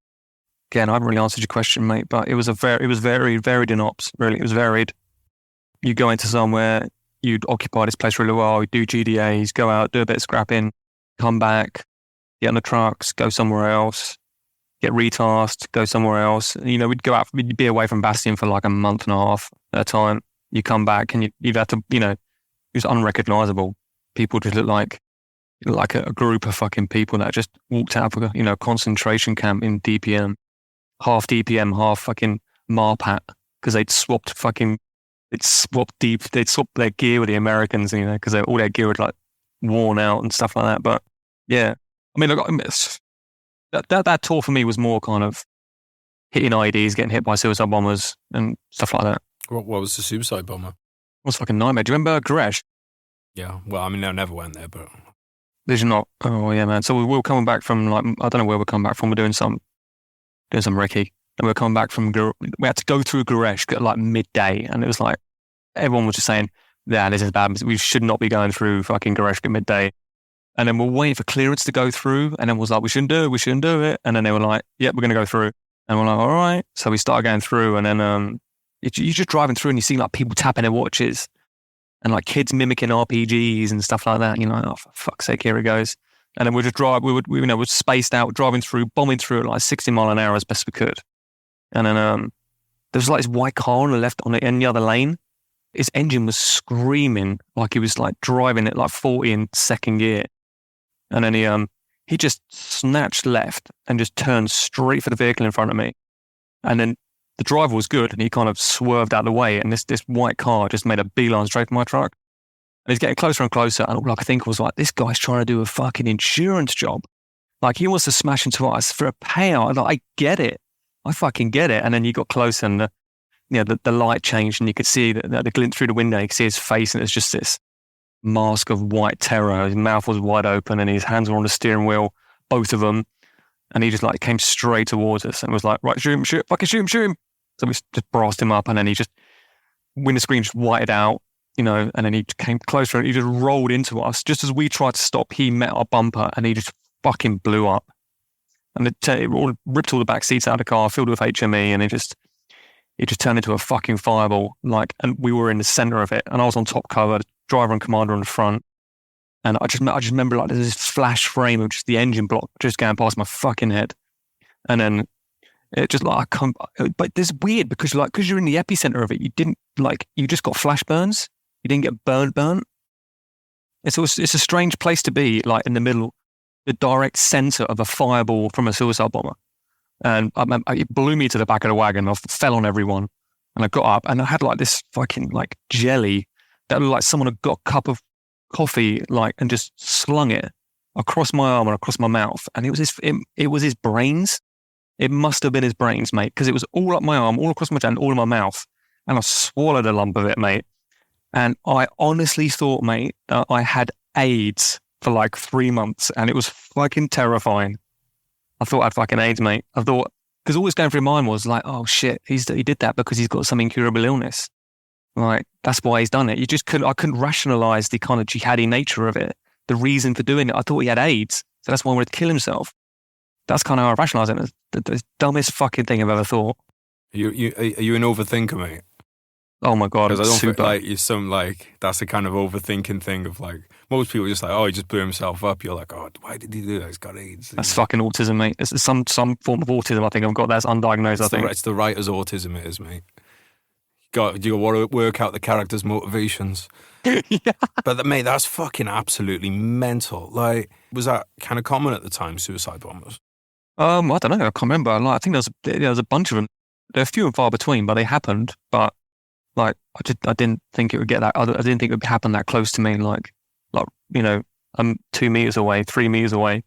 Again, I haven't really answered your question, mate, but it was varied in ops, really. It was varied. You go into somewhere, you'd occupy this place for a little while, you do GDAs, go out, do a bit of scrapping, come back, get on the trucks, go somewhere else, get retasked, go somewhere else. We'd go out, we'd be away from Bastion for like a month and a half at a time. You come back and you'd have to, it was unrecognisable. People just look like a group of fucking people that just walked out of a, concentration camp in DPM. Half DPM, half fucking Marpat, because they'd swapped their gear with the Americans, because all their gear was like worn out and stuff like that. But yeah, I mean, look, that tour for me was more kind of hitting IEDs, getting hit by suicide bombers and stuff like that. What was the suicide bomber? It was fucking nightmare. Do you remember Goresh? Yeah, well, I mean, I never went there, but... Did you not? Oh, yeah, man. So we were coming back from, I don't know where we're coming back from. We're doing some recce. And we were coming back from, we had to go through Goresh at like midday. And it was like, everyone was just saying, yeah, this is bad. We should not be going through fucking Goresh at midday. And then we're waiting for clearance to go through. And then was like, we shouldn't do it. And then they were like, yep, we're going to go through. And we're like, all right. So we started going through. And then you're just driving through and you see like people tapping their watches. And like kids mimicking RPGs and stuff like that. Oh, for fuck's sake, here it goes. And then we just drive, we're spaced out, driving through, bombing through at like 60 mile an hour as best we could. And then there was like this white car on the left, in the other lane. His engine was screaming like he was like driving at like 40 in second gear. And then he just snatched left and just turned straight for the vehicle in front of me. And then the driver was good and he kind of swerved out of the way and this white car just made a beeline straight for my truck. And he's getting closer and closer and all I could think was like, this guy's trying to do a fucking insurance job. Like he wants to smash into us for a payout. Like, I get it. I fucking get it. And then you got closer and the light changed and you could see the glint through the window. You could see his face and it's just this mask of white terror. His mouth was wide open and his hands were on the steering wheel, both of them. And he just like came straight towards us and was like, right, shoot him, fucking shoot him. So we just brassed him up and then he just, window screen just whited out, and then he came closer and he just rolled into us. Just as we tried to stop, he met our bumper and he just fucking blew up. And it ripped all the back seats out of the car, filled with HME, and it just turned into a fucking fireball. And we were in the center of it and I was on top cover, driver and commander on the front. And I just remember like there's this flash frame of just the engine block just going past my fucking head. And then It just like, I can't, but it's weird because you're in the epicenter of it, you just got flash burns. You didn't get burnt. It's a strange place to be, like in the middle, the direct center of a fireball from a suicide bomber. And it blew me to the back of the wagon. I fell on everyone. And I got up and I had like this fucking like jelly that looked like someone had got a cup of coffee like and just slung it across my arm and across my mouth. And it was his brains. It must have been his brains, mate, because it was all up my arm, all across my chin, all in my mouth. And I swallowed a lump of it, mate. And I honestly thought, mate, that I had AIDS for like 3 months and it was fucking terrifying. I thought I had fucking AIDS, mate. I thought, because all that's going through my mind was like, oh shit, he did that because he's got some incurable illness. Like, that's why he's done it. I couldn't rationalize the kind of jihadi nature of it, the reason for doing it. I thought he had AIDS, so that's why he wanted to kill himself. That's kind of how I rationalize it. It's the dumbest fucking thing I've ever thought. Are you an overthinker, mate? Oh my God, because I don't super. think like you're some like that's the kind of overthinking thing of like most people are just like, oh, he just blew himself up. You're like, oh, why did he do that? He's got AIDS. That's fucking autism, mate. It's some form of autism. I think I've got that's undiagnosed. I think it's the writer's autism. It is, mate. You want to work out the character's motivations. Yeah. But mate, that's fucking absolutely mental. Like, was that kind of common at the time? Suicide bombers. I don't know. I can't remember. Like, I think there was a bunch of them. They're few and far between, but they happened. But like, I didn't think it would get that. I didn't think it would happen that close to me. Like you know, I'm 2 meters away, 3 meters away.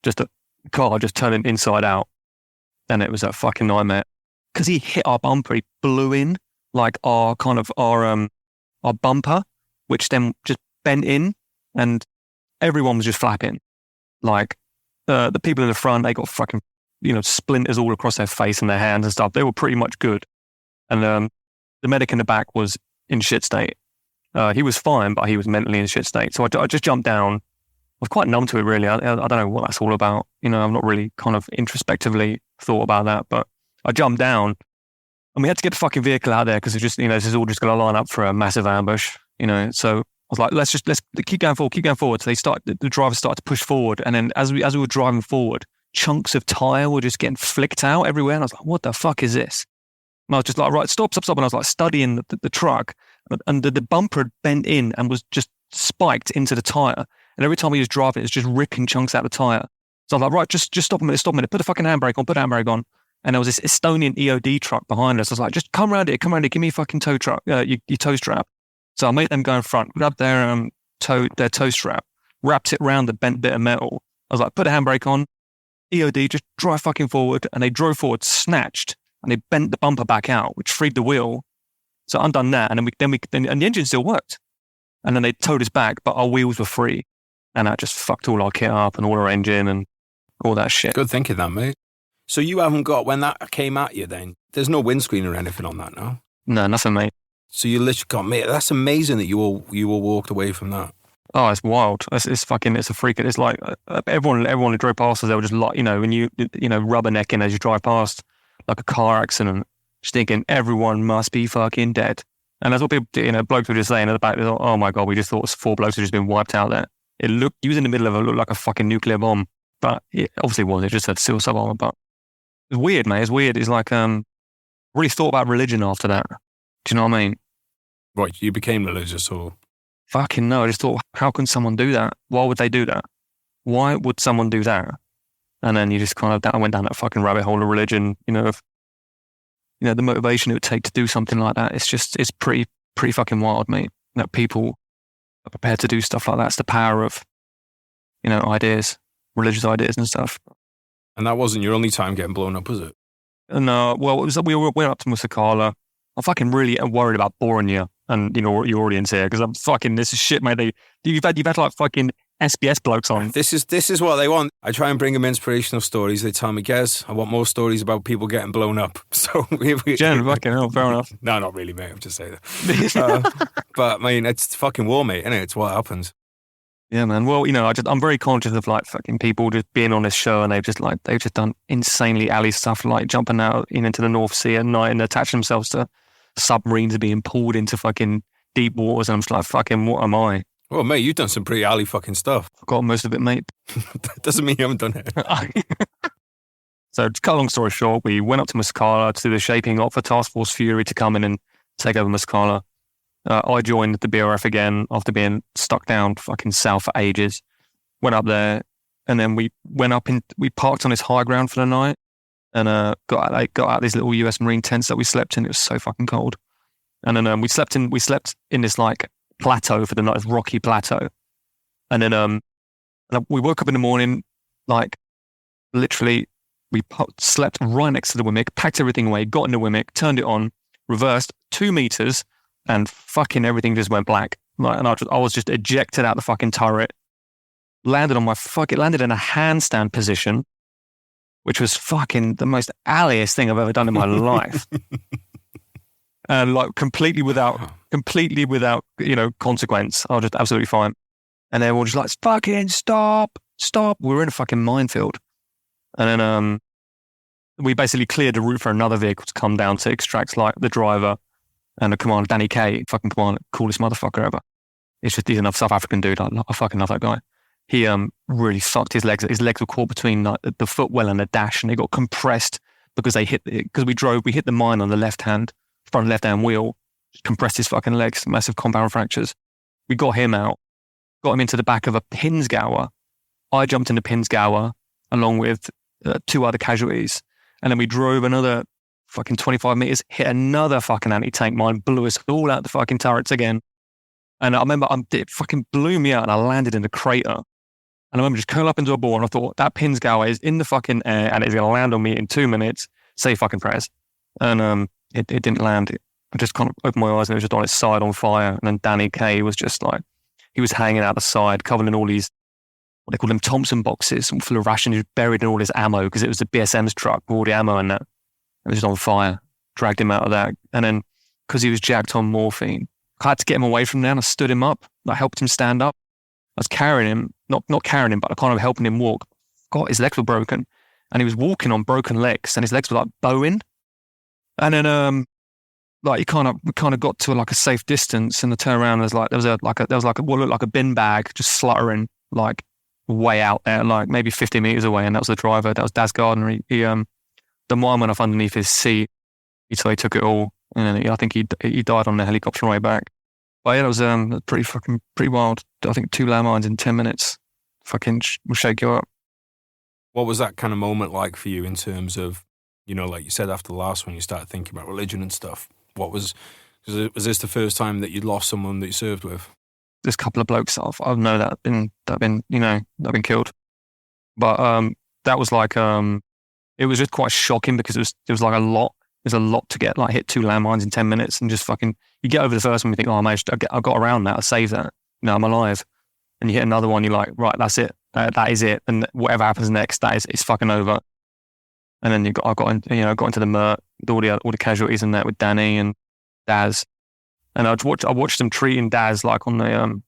Just a car just turning inside out, and it was a fucking nightmare. Because he hit our bumper, he blew in like our bumper, which then just bent in, and everyone was just flapping. Like the people in the front, they got fucking splinters all across their face and their hands and stuff. They were pretty much good, and the medic in the back was in shit state. He was fine, but he was mentally in shit state. So I just jumped down. I was quite numb to it, really. I don't know what that's all about. I've not really kind of introspectively thought about that, but I jumped down and we had to get the fucking vehicle out there because it's just, this is all just going to line up for a massive ambush, So I was like, let's keep going forward. So the driver started to push forward. And then as we were driving forward, chunks of tire were just getting flicked out everywhere. And I was like, what the fuck is this? And I was just like, right, stop. And I was like studying the truck, and the bumper had bent in and was just spiked into the tire. And every time he was driving, it's just ripping chunks out of the tire. So I was like, right, just stop a minute, put the fucking handbrake on, And there was this Estonian EOD truck behind us. I was like, just come around here, give me a fucking tow truck, your tow strap. So I made them go in front, grabbed their tow strap, wrapped it around the bent bit of metal. I was like, put a handbrake on, EOD, just drive fucking forward. And they drove forward, snatched, and they bent the bumper back out, which freed the wheel. So undone that, and and the engine still worked. And then they towed us back, but our wheels were free. And that just fucked all our kit up and all our engine and all that shit. Good thinking that, mate. So you haven't got, when that came at you then, there's no windscreen or anything on that now? No, nothing, mate. So you literally got, mate, that's amazing that you all walked away from that. Oh, it's wild. It's a freak. It's like everyone who drove past us, they were just like, when you rubbernecking as you drive past, like a car accident, just thinking everyone must be fucking dead. And that's what people, blokes were just saying at the back, oh my God, we just thought 4 blokes had just been wiped out there. He was in the middle of it, looked like a fucking nuclear bomb. But it obviously wasn't. It just had suicide bomber. But it's weird, mate. It's weird. It's like, really thought about religion after that. Do you know what I mean? Right, you became religious or? Fucking no. I just thought, how can someone do that? Why would they do that? Why would someone do that? And then you just kind of went down that fucking rabbit hole of religion, of, the motivation it would take to do something like that. It's pretty fucking wild, mate. That people are prepared to do stuff like that. It's the power of, ideas, religious ideas and stuff. And that wasn't your only time getting blown up, was it? No, well, it was, we went up to Musakala. I'm fucking really worried about boring you and, your audience here, because I'm fucking, this is shit, mate. You've had like fucking SBS blokes on. This is what they want. I try and bring them inspirational stories. They tell me, Gez, I want more stories about people getting blown up. So Jen, fucking hell, fair enough. No, not really, mate. I'm just saying that. But I mean, it's fucking war, mate, isn't it? It's what happens. Yeah, man. Well, I'm very conscious of like fucking people just being on this show, and they've just done insanely alley stuff, like jumping out into the North Sea at night and attaching themselves to submarines being pulled into fucking deep waters. And I'm just like, fucking, what am I? Well, mate, you've done some pretty alley fucking stuff. I've got most of it, mate. That doesn't mean you haven't done it. So to cut a long story short, we went up to Muscala to do the shaping up for Task Force Fury to come in and take over Muscala. I joined the BRF again after being stuck down fucking south for ages. Went up there, and then we parked on this high ground for the night, and got out these little US Marine tents that we slept in. It was so fucking cold. And then we slept in this like plateau for the night, this rocky plateau. And then we woke up in the morning, like literally slept right next to the Wimmick, packed everything away, got in the Wimmick, turned it on, reversed 2 meters, and fucking everything just went black. Like, and I was just ejected out the fucking turret, landed in a handstand position, which was fucking the most alliest thing I've ever done in my life. And like completely without, consequence. I was just absolutely fine. And they were just like, fucking stop. We were in a fucking minefield. And then we basically cleared the route for another vehicle to come down to extract like the driver and the commander, Danny K, fucking commander, coolest motherfucker ever. He's another South African dude. I fucking love that guy. He really fucked his legs. His legs were caught between like, the footwell and the dash, and they got compressed because we hit the mine on the front left-hand wheel, compressed his fucking legs, massive compound fractures. We got him out, got him into the back of a Pinsgauer. I jumped into Pinsgauer along with 2 other casualties, and then we drove another fucking 25 meters, hit another fucking anti-tank mine, blew us all out the fucking turrets again. And I remember it fucking blew me out, and I landed in the crater. And I remember just curling up into a ball, and I thought, that Pinsgauer is in the fucking air, and it's going to land on me in 2 minutes. Say fucking prayers. And it didn't land. I just kind of opened my eyes, and it was just on its side on fire. And then Danny K was just like, he was hanging out the side, covered in all these, what they call them, Thompson boxes, full of rations. He was buried in all his ammo, because it was the BSM's truck with all the ammo in that. It was just on fire. Dragged him out of that. And then, because he was jacked on morphine, I had to get him away from there, and I stood him up. I helped him stand up. I was carrying him, not carrying him, but kind of helping him walk. God, his legs were broken, and he was walking on broken legs, and his legs were like bowing. And then, like we kind of got to like a safe distance, and the turn around there was what looked like a bin bag just sluttering like way out there, like maybe 50 meters away, and that was the driver. That was Daz Gardner. The mine went off underneath his seat, so he took it all, and then I think he died on the helicopter on the way back. But yeah, that was pretty wild. I think 2 landmines in 10 minutes, fucking will shake you up. What was that kind of moment like for you in terms of, like you said after the last one, you started thinking about religion and stuff? Was this the first time that you'd lost someone that you served with? There's a couple of blokes I know that have been killed, but that was like it was just quite shocking, because it was like a lot. There's a lot to get, like hit 2 landmines in 10 minutes, and just fucking, you get over the first one, you think, oh, I got around that, I saved that, I'm alive. And you hit another one, you're like, right, that's it, that is it, and whatever happens next, it's fucking over. And then I got into the MERT with all the casualties in that with Danny and Daz, and I watched them treating Daz like on the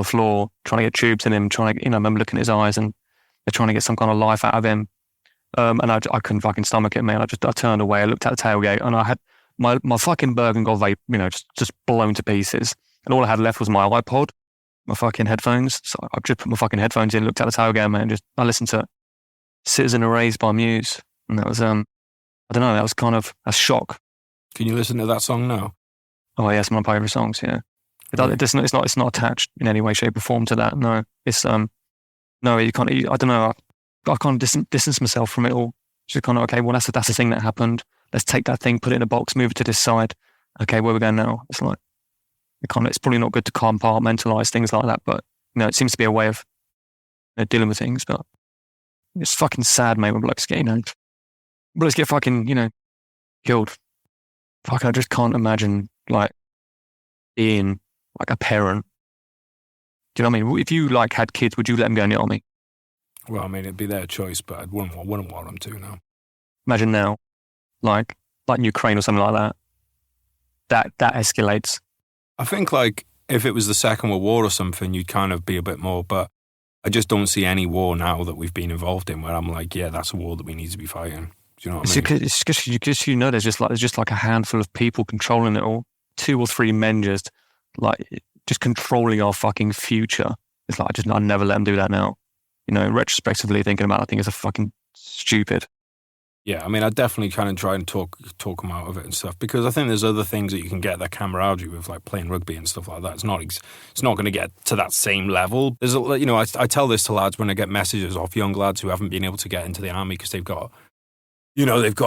floor, trying to get tubes in him, I remember looking at his eyes, and they're trying to get some kind of life out of him. And I couldn't fucking stomach it, man. I turned away. I looked at the tailgate, and I had my fucking Bergen got just blown to pieces. And all I had left was my iPod, my fucking headphones. So I just put my fucking headphones in, looked at the tailgate, man, and I listened to Citizen Erased by Muse. And that was, I don't know, that was kind of a shock. Can you listen to that song now? Oh, yeah, it's one of my favourite songs, yeah. It's not attached in any way, shape or form to that, no. It's, no, you can't, I don't know, I kind of distance myself from it all. Just kind of, okay, well, that's the thing that happened. Let's take that thing, put it in a box, move it to this side. Okay, where are we going now? It's like, it's probably not good to compartmentalize things like that, but, it seems to be a way of dealing with things. But it's fucking sad, mate, when blokes get, blokes get fucking, killed. Fuck, I just can't imagine, like, being, like, a parent. Do you know what I mean? If you, like, had kids, would you let them go in the army? Well, I mean, it'd be their choice, but I wouldn't want them to now. Imagine now, like in Ukraine or something like that. That escalates. I think, like, if it was the Second World War or something, you'd kind of be a bit more, but I just don't see any war now that we've been involved in where I'm like, yeah, that's a war that we need to be fighting. Do you know what I mean? It's just there's just like a handful of people controlling it all. 2 or 3 men just controlling our fucking future. It's like, I never let them do that now. retrospectively thinking about it, I think it's a fucking stupid. Yeah, I mean, I definitely kind of try and talk them out of it and stuff, because I think there's other things that you can get that camaraderie with, like playing rugby and stuff like that. It's not going to get to that same level. There's I tell this to lads when I get messages off young lads who haven't been able to get into the army because they've got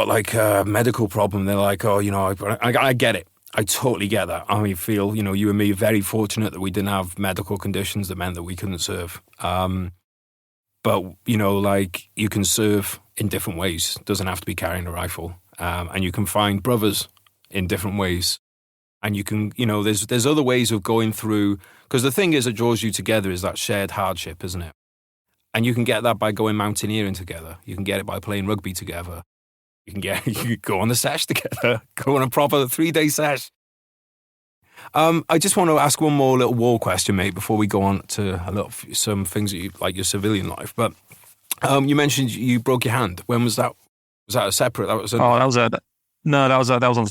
like a medical problem. They're like, oh, I get it. I totally get that. I feel, you and me are very fortunate that we didn't have medical conditions that meant that we couldn't serve. But, like, you can serve in different ways. It doesn't have to be carrying a rifle. And you can find brothers in different ways. And you can, there's other ways of going through, because the thing is that draws you together is that shared hardship, isn't it? And you can get that by going mountaineering together. You can get it by playing rugby together. You can go on the sesh together, go on a proper 3-day sesh. I just want to ask one more little war question, mate, before we go on to some things that you like your civilian life. But you mentioned you broke your hand. When was that? Was that a separate? That was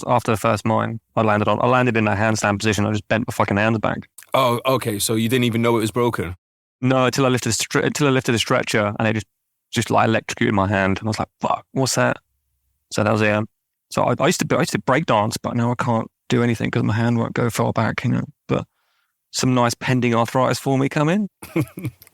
after the first mine. I landed in a handstand position. I just bent my fucking hands back. Oh, okay. So you didn't even know it was broken? No, until I lifted the stretcher, and it just like electrocuted my hand, and I was like, "Fuck, what's that?" So that was it. So I used to break dance, but now I can't do anything because my hand won't go far back, But some nice pending arthritis for me come in.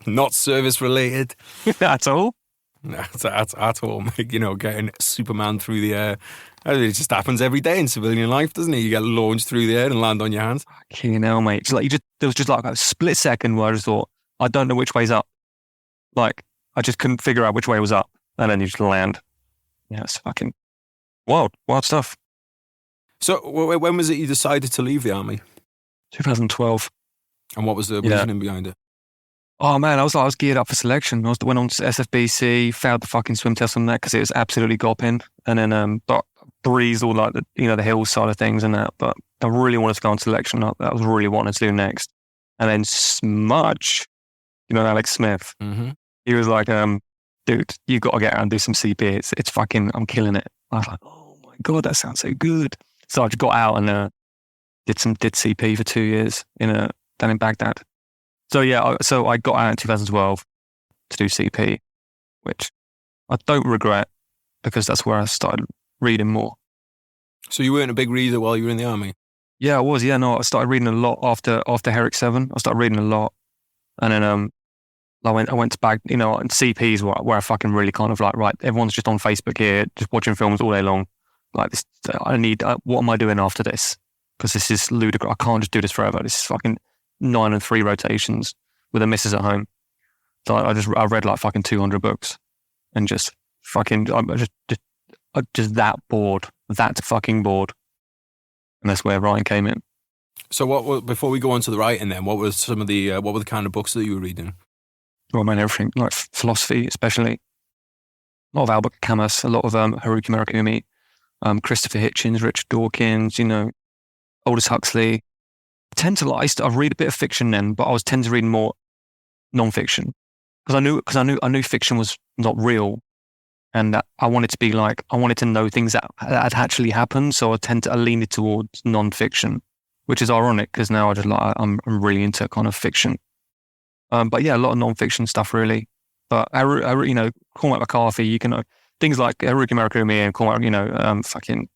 Not service related. At all. No, at all. Getting Superman through the air. It just happens every day in civilian life, doesn't it? You get launched through the air and land on your hands. Fucking hell, mate. There was just like a split second where I just thought, I don't know which way's up. Like, I just couldn't figure out which way was up. And then you just land. Yeah, it's fucking wild stuff. So when was it you decided to leave the army? 2012. And what was the reasoning behind it? Oh man, I was geared up for selection. Went on to SFBC, failed the fucking swim test on that because it was absolutely gopping. And then but breezed all like the hills side of things and that. But I really wanted to go on selection. That was really what I wanted to do next. And then Smudge, Alex Smith, he was like, dude, you got to get out and do some CP. It's fucking, I'm killing it. I was like, oh my God, that sounds so good. So I just got out and did CP for 2 years down in Baghdad. So yeah, so I got out in 2012 to do CP, which I don't regret because that's where I started reading more. So you weren't a big reader while you were in the army? Yeah, I was. Yeah, no, I started reading a lot after Herrick 7. I started reading a lot, and then I went to and CP's where I fucking really kind of like, right, everyone's just on Facebook here, just watching films all day long. Like this, I need, what am I doing after this? Because this is ludicrous. I can't just do this forever. This is fucking 9 and 3 rotations with the missus at home. So I read like fucking 200 books and just fucking, I'm just that bored, that fucking bored. And that's where writing came in. So before we go on to the writing then, what were some of the, what were the kind of books that you were reading? Well, man, everything, like philosophy especially. A lot of Albert Camus, a lot of Haruki Murakami, Christopher Hitchens, Richard Dawkins, Aldous Huxley. I read a bit of fiction then, but I was tend to read more non-fiction because I knew fiction was not real, and that I wanted to know things that had actually happened. So I leaned towards non-fiction, which is ironic because now I'm really into kind of fiction. But yeah, a lot of non-fiction stuff really. But Cormac McCarthy, things like Haruki Murakami and Cormac, fucking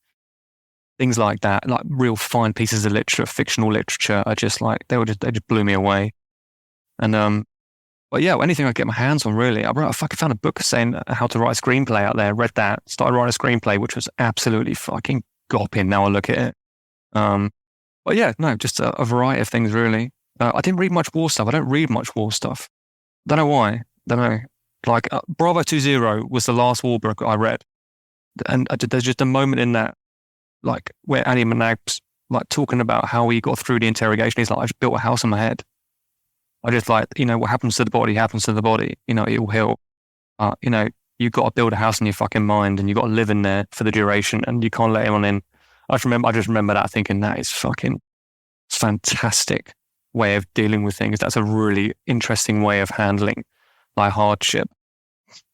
things like that, like real fine pieces of literature, fictional literature, are just like they just blew me away. And but yeah, anything I get my hands on really. I fucking found a book saying how to write a screenplay out there. Read that, started writing a screenplay, which was absolutely fucking gopping. Now I look at it. But yeah, no, just a variety of things really. I didn't read much war stuff. I don't read much war stuff. Don't know why. Don't know. Like Bravo 20 was the last war book I read, and there's just a moment in that, like where Andy Managh's like talking about how he got through the interrogation. He's like, I just built a house in my head. I just like, what happens to the body happens to the body. It will heal. You got to build a house in your fucking mind, and you got to live in there for the duration, and you can't let anyone in. I just remember that thinking that is fucking fantastic way of dealing with things. That's a really interesting way of handling like hardship.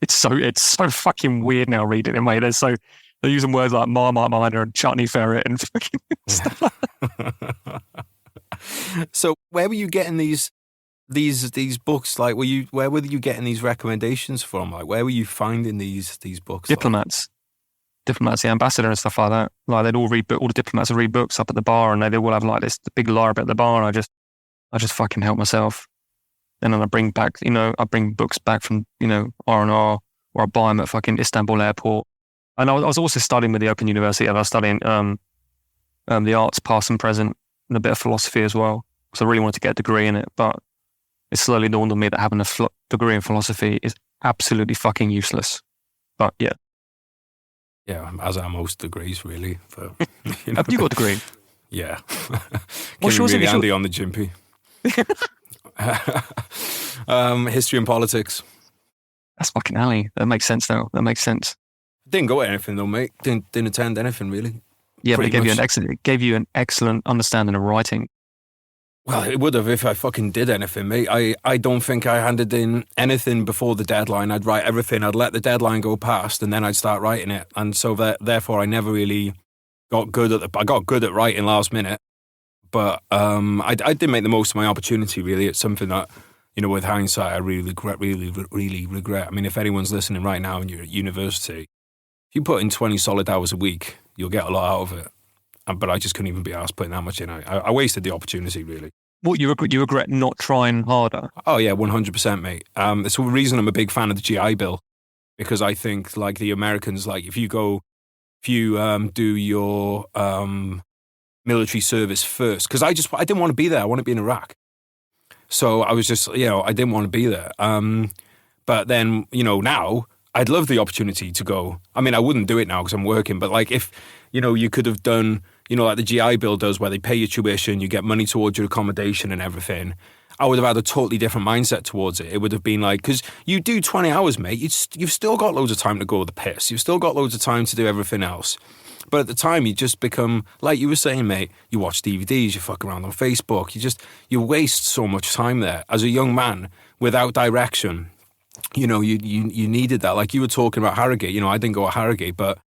It's so fucking weird now reading it, mate. They're using words like Marmite Miner and Chutney Ferret and fucking stuff. So where were you getting these these books, like, where were you getting these recommendations from? Like, where were you finding these books? Diplomats, the ambassador and stuff like that. Like, they'd all all the diplomats would read books up at the bar, and they'd all have like this big library at the bar, and I just fucking help myself. And then I bring books back from, R&R, or I buy them at fucking Istanbul airport. And I was also studying with the Open University. I was studying the arts, past and present, and a bit of philosophy as well, because I really wanted to get a degree in it. But it slowly dawned on me that having a degree in philosophy is absolutely fucking useless. But yeah. Yeah, as are most degrees, really. But, Have you got a degree? Yeah. What's yours? Really handy on the gympy. History and politics. That's fucking alley. That makes sense now. That makes sense. Didn't go to anything though, mate. Didn't attend anything really. Yeah, but it gave you an much. excellent understanding of writing. Well, it would have if I fucking did anything, mate. I don't think I handed in anything before the deadline. I'd write everything. I'd let the deadline go past, and then I'd start writing it. And so therefore, I never really got good at I got good at writing last minute, but I did make the most of my opportunity. Really, it's something that, with hindsight, I really regret. I mean, if anyone's listening right now and you're at university, if you put in 20 solid hours a week, you'll get a lot out of it. But I just couldn't even be asked putting that much in. I wasted the opportunity, really. What, you regret not trying harder? Oh yeah, 100%, mate. It's the reason I'm a big fan of the GI Bill, because I think, like, the Americans, like, if you do your military service first, because I didn't want to be there. I want to be in Iraq. So I was just, I didn't want to be there. But then, now I'd love the opportunity to go. I mean, I wouldn't do it now because I'm working, but like, if, you could have done, like the GI Bill does, where they pay your tuition, you get money towards your accommodation and everything, I would have had a totally different mindset towards it. It would have been like, because you do 20 hours, mate, you've still got loads of time to go to the piss. You've still got loads of time to do everything else. But at the time, you just become, like you were saying, mate, you watch DVDs, you fuck around on Facebook, you waste so much time there. As a young man, without direction, you needed that. Like you were talking about Harrogate, I didn't go to Harrogate, but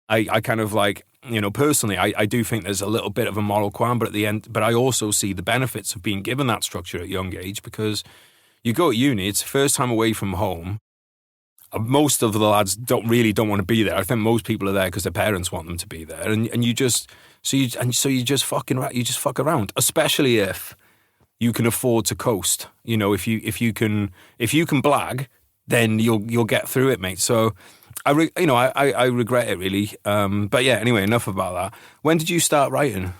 I kind of like, personally, I do think there's a little bit of a moral qualm, but at the end, but I also see the benefits of being given that structure at a young age, because you go to uni, it's the first time away from home. Most of the lads don't want to be there. I think most people are there because their parents want them to be there, and you just fuck around, especially if you can afford to coast. If you can blag, then you'll get through it, mate. So I regret it really. But yeah, anyway, enough about that. When did you start writing?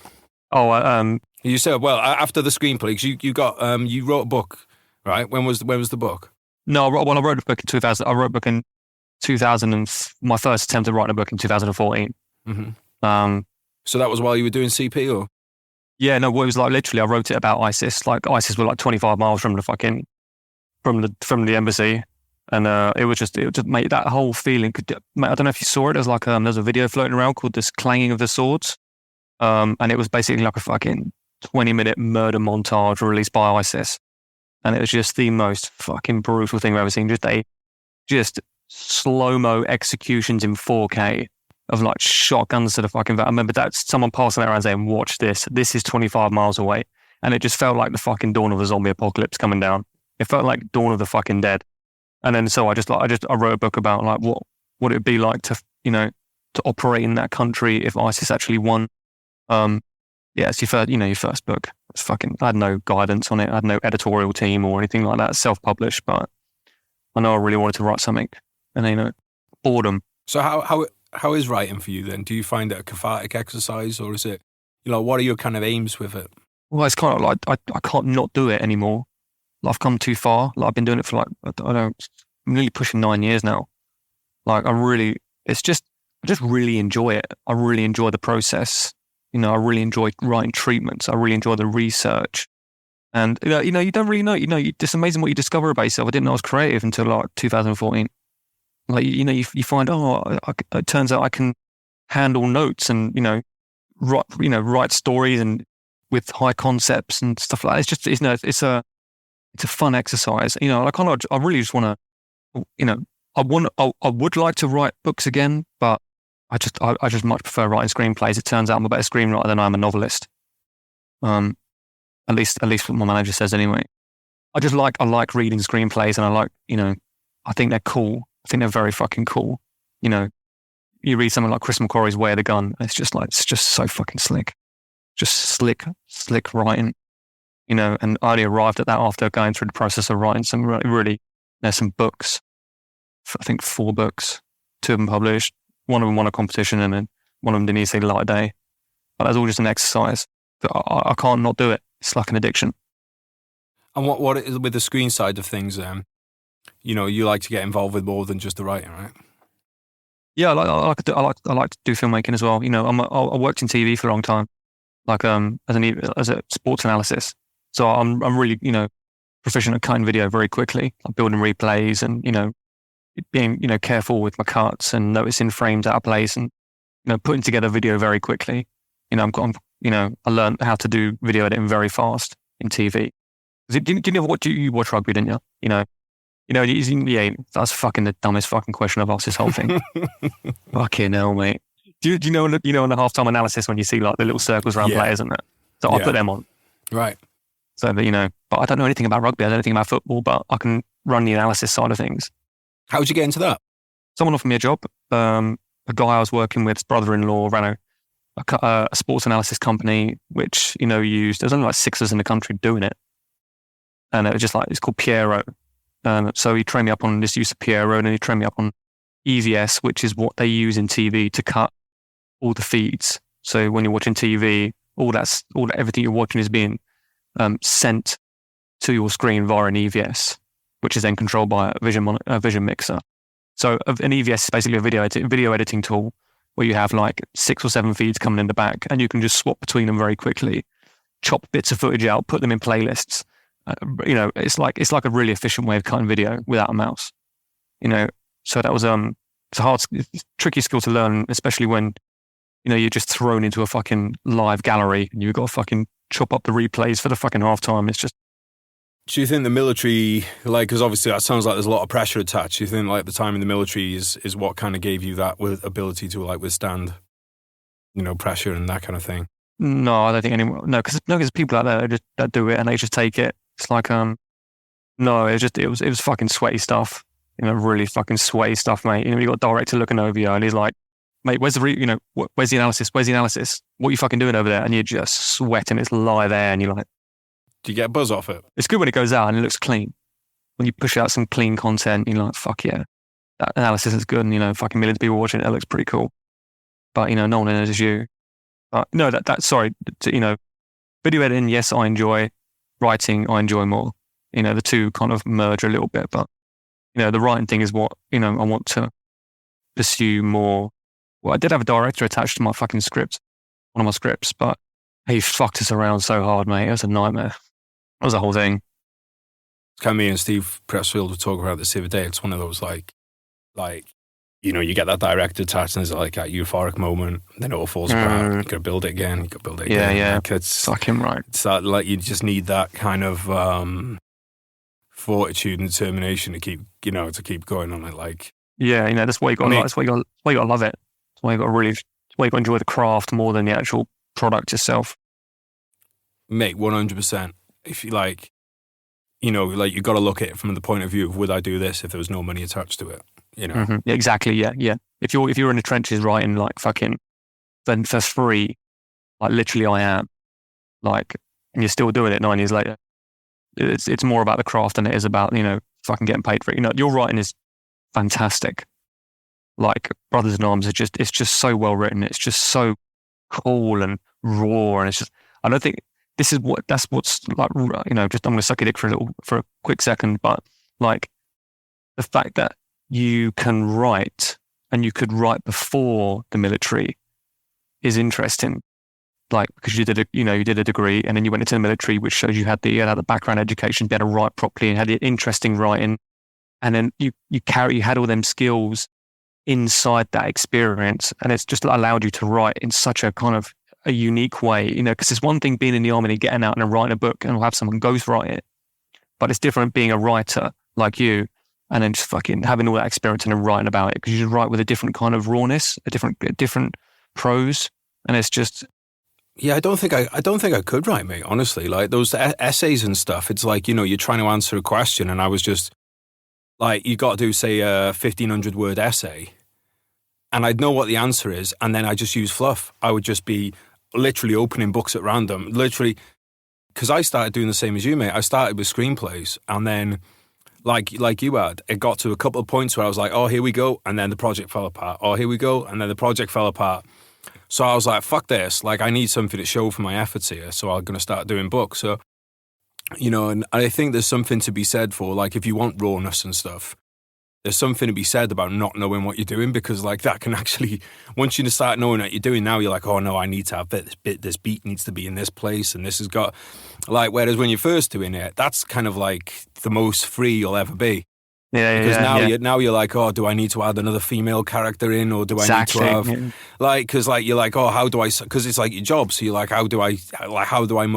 You said, well, after the screenplay, 'cause you wrote a book, right? When was the book? No, I wrote a book in 2000. I wrote a book in 2000, and my first attempt at writing a book in 2014. Mm-hmm. So that was while you were doing CP, or? Yeah, no, it was like literally I wrote it about ISIS. Like ISIS were like 25 miles from the embassy, and it was just mate, that whole feeling. Mate, I don't know if you saw it. There's like there's a video floating around called "This Clanging of the Swords," and it was basically like a fucking 20-minute murder montage released by ISIS. And it was just the most fucking brutal thing I've ever seen. Just slow-mo executions in 4K of like shotguns to the fucking I remember that someone passing that around saying, "Watch this. This is 25 miles away." And it just felt like the fucking dawn of a zombie apocalypse coming down. It felt like dawn of the fucking dead. And then so I wrote a book about like what it would be like to operate in that country if ISIS actually won. Yeah, it's your first book. It's fucking. I had no guidance on it. I had no editorial team or anything like that. Self-published, but I know I really wanted to write something, and then boredom. So how is writing for you then? Do you find it a cathartic exercise, or is it, what are your kind of aims with it? Well, it's kind of like I can't not do it anymore. Like, I've come too far. Like, I've been doing it for I'm nearly pushing 9 years now. Like, I just really enjoy it. I really enjoy the process. I really enjoy writing treatments. I really enjoy the research. And, you don't really know. It's amazing what you discover about yourself. I didn't know I was creative until like 2014. Like, you find, it turns out I can handle notes and, write stories and with high concepts and stuff like that. It's a fun exercise. I really just want to, I would like to write books again, but I just much prefer writing screenplays. It turns out I'm a better screenwriter than I am a novelist. At least what my manager says anyway. I like reading screenplays, and I like, I think they're cool. I think they're very fucking cool. You read something like Chris McQuarrie's Way of the Gun, and it's just so fucking slick. Just slick writing, and I only arrived at that after going through the process of writing some really, there's some books, I think 4 books, 2 of them published, one of them won a competition, and then one of them didn't even see the light of day. But that's all just an exercise. But I can't not do it. It's like an addiction. And what is with the screen side of things, you like to get involved with more than just the writing, right? Yeah, I like to do filmmaking as well. I worked in TV for a long time, like as a sports analysis. So I'm really proficient at cutting video very quickly, like building replays and being careful with my cuts and noticing frames out of place and putting together video very quickly. I learned how to do video editing very fast in TV. You watch rugby, didn't you? Yeah, that's fucking the dumbest fucking question I've asked this whole thing. Fucking hell, mate. Do you know in the halftime analysis when you see like the little circles around players and that? So I put them on. Right. So that, but I don't know anything about rugby. I don't know anything about football, but I can run the analysis side of things. How would you get into that? Someone offered me a job. A guy I was working with, his brother-in-law, ran a sports analysis company, which, used, there's only like 6 of us in the country doing it. And it was just it's called Piero. So he trained me up on this use of Piero, and then he trained me up on EVS, which is what they use in TV to cut all the feeds. So when you're watching TV, everything you're watching is being sent to your screen via an EVS, which is then controlled by a vision mixer. So an EVS is basically a video editing tool where you have like 6 or 7 feeds coming in the back, and you can just swap between them very quickly, chop bits of footage out, put them in playlists. It's like a really efficient way of cutting video without a mouse. So that was it's a tricky skill to learn, especially when you're just thrown into a fucking live gallery and you've got to fucking chop up the replays for the fucking halftime. It's just. Do you think the military, because obviously that sounds like there's a lot of pressure attached. Do you think the time in the military is what kind of gave you that ability to withstand, pressure and that kind of thing? No, I don't think anyone. No, because people out there that do it and they just take it. It's like no, it was fucking sweaty stuff. Really fucking sweaty stuff, mate. You got a director looking over you and he's like, mate, where's the where's the analysis? Where's the analysis? What are you fucking doing over there? And you're just sweating. It's live air, and you're like, do you get a buzz off it? It's good when it goes out and it looks clean. When you push out some clean content, you're like, fuck yeah, that analysis is good, and fucking millions of people watching it. It looks pretty cool. But no one knows you. But no, video editing, yes, I enjoy. Writing, I enjoy more. The two kind of merge a little bit, but the writing thing is what I want to pursue more. Well, I did have a director attached to my fucking script, one of my scripts, but he fucked us around so hard, mate. It was a nightmare. That was the whole thing. It's kind of me and Steve Pressfield were talking about this the other day. It's one of those you get that director attached and there's like a euphoric moment, then it all falls apart. You got to build it again. You got to build it again. Yeah. It's fucking right. It's that you just need that kind of fortitude and determination to keep going on it. Yeah, that's why you got. That's why you got to love it. That's why you got to enjoy the craft more than the actual product itself. Mate, 100%. If you you got to look at it from the point of view of, would I do this if there was no money attached to it? Mm-hmm. Yeah, exactly. Yeah. If you're in the trenches writing fucking for free, literally I am, and you're still doing it 9 years later. It's more about the craft than it is about fucking getting paid for it. Your writing is fantastic. Brothers in Arms it's just so well written. It's just so cool and raw, and it's just, I don't think that's what's just I'm going to suck your dick for a quick second, but the fact that you can write, and you could write before the military, is interesting. Because you did a degree, and then you went into the military, which shows you had the background education, be able to write properly, and had the interesting writing, and then you had all them skills inside that experience, and it's just allowed you to write in such a kind of a unique way. Because it's one thing being in the army and getting out and writing a book and have someone ghostwrite it, but it's different being a writer like you. And then just fucking having all that experience and then writing about it, because you just write with a different kind of rawness, a different prose, and it's just. Yeah, I don't think I could write, mate. Honestly, like those essays and stuff. It's like, you know, you're trying to answer a question, and I was just like, you got to do, say, a 1,500-word essay, and I'd know what the answer is, and then I just use fluff. I would just be literally opening books at random, literally, because I started doing the same as you, mate. I started with screenplays, and then, like you had, it got to a couple of points where I was like, oh, here we go, and then the project fell apart. Oh, here we go, and then the project fell apart. So I was like, fuck this. Like, I need something to show for my efforts here. So I'm going to start doing books. So, you know, and I think there's something to be said for, like, if you want rawness and stuff, there's something to be said about not knowing what you're doing, because, like, that can actually, once you start knowing what you're doing, now you're like, oh, no, I need to have this beat needs to be in this place, and this has got, like, whereas when you're first doing it, that's kind of like the most free you'll ever be. Yeah, because now you're like, oh, do I need to add another female character in, or do I need to have like, because like you're like, oh, how do I? Because it's like your job, so you're like, how do I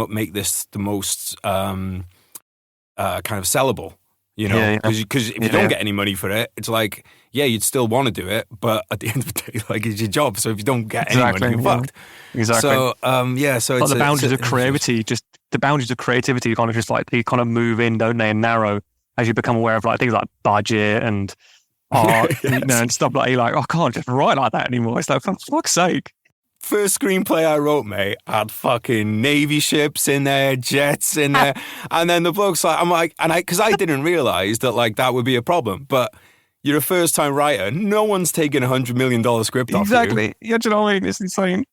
make this the most kind of sellable? You know, because if you don't get any money for it, it's like, yeah, you'd still want to do it, but at the end of the day, like, it's your job. So if you don't get any money, you're fucked. Exactly. So so it's the boundaries of creativity. Just the boundaries of creativity kind of just like they kind of move in, don't they, and narrow as you become aware of like things like budget and art, you know, and stuff like, you're like, oh, I can't just write like that anymore. It's like, for fuck's sake. First screenplay I wrote, mate, had fucking Navy ships in there, jets in there, and then the bloke's like, I'm like, and because I didn't realise that like that would be a problem, but you're a first time writer, no one's taking $100 million script off you. Exactly. Yeah, do you know what I mean? It's insane.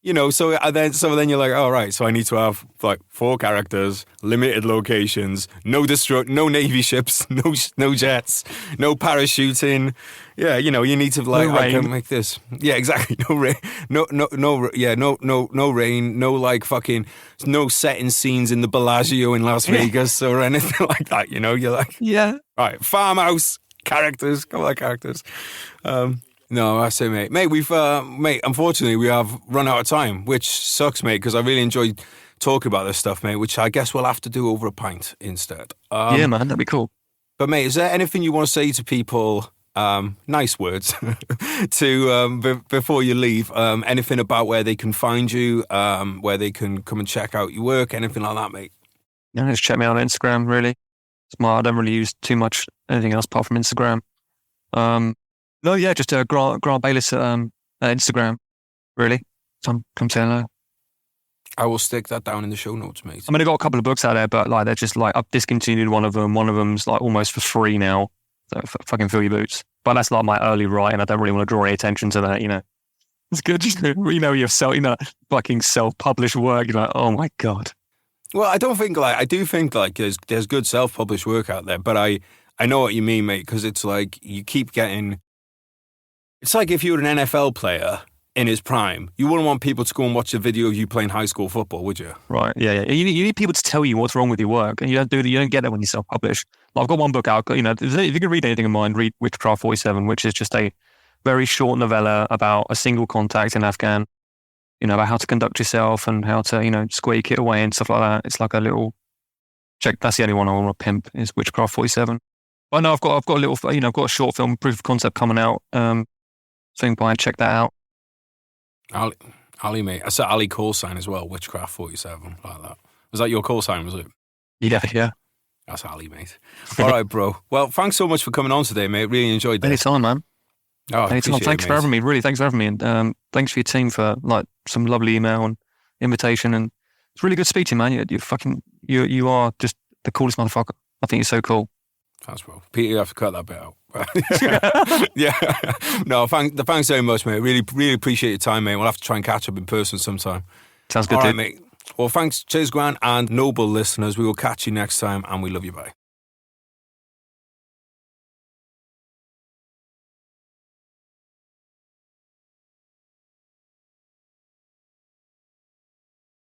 You know, so then you're like, oh, right, so I need to have like 4 characters, limited locations, no Navy ships, no jets, no parachuting. Yeah, you know, you need to like, I can make this. Yeah, exactly. No rain, no rain, no like fucking, no setting scenes in the Bellagio in Las Vegas or anything like that. You know, you're like, yeah, right, farmhouse characters, couple of characters. No, I say, mate, we've, unfortunately, we have run out of time, which sucks, mate, because I really enjoyed talking about this stuff, mate, which I guess we'll have to do over a pint instead. Yeah, man, that'd be cool. But, mate, is there anything you want to say to people, nice words, before you leave? Anything about where they can find you, where they can come and check out your work, anything like that, mate? Yeah, just check me out on Instagram, really. I don't really use too much anything else apart from Instagram. No, yeah, just Grant Bayliss Instagram, really. Come say hello. I will stick that down in the show notes, mate. I mean, I've got a couple of books out there, but like they're just like, I've discontinued one of them. One of them's like almost for free now. So fucking fill your boots. But that's like my early writing. I don't really want to draw any attention to that, you know. It's good, just, you know, yourself, you know, fucking self-published work. You're like, oh my God. Well, I do think there's good self-published work out there, but I know what you mean, mate, because it's like you keep getting. It's like if you were an NFL player in his prime, you wouldn't want people to go and watch a video of you playing high school football, would you? Right, yeah. You need people to tell you what's wrong with your work, and you don't get that when you self-publish. Like, I've got one book out, you know, if you can read anything of mine, read Witchcraft 47, which is just a very short novella about a single contact in Afghan, you know, about how to conduct yourself and how to, you know, squeak it away and stuff like that. It's like a little check. That's the only one I want to pimp is Witchcraft 47. But no, I've got a little, you know, I've got a short film proof of concept coming out. Think by check that out. Ali, mate. I said Ali call sign as well. Witchcraft 47, like that. Was that your call sign? Was it? Yeah. That's Ali, mate. All right, bro. Well, thanks so much for coming on today, mate. Really enjoyed that. Anytime, man. Oh, anytime. Thanks for having me. Really, thanks for having me, and thanks for your team for like some lovely email and invitation. And it's really good speaking, man. You are just the coolest motherfucker. I think you're so cool. Thanks, bro. Peter, you have to cut that bit out. Yeah. No, thanks very much, mate. Really, really appreciate your time, mate. We'll have to try and catch up in person sometime. Sounds good, all right, dude. mate. Well, thanks. Cheers, Grant, and noble listeners. We will catch you next time, and we love you. Bye.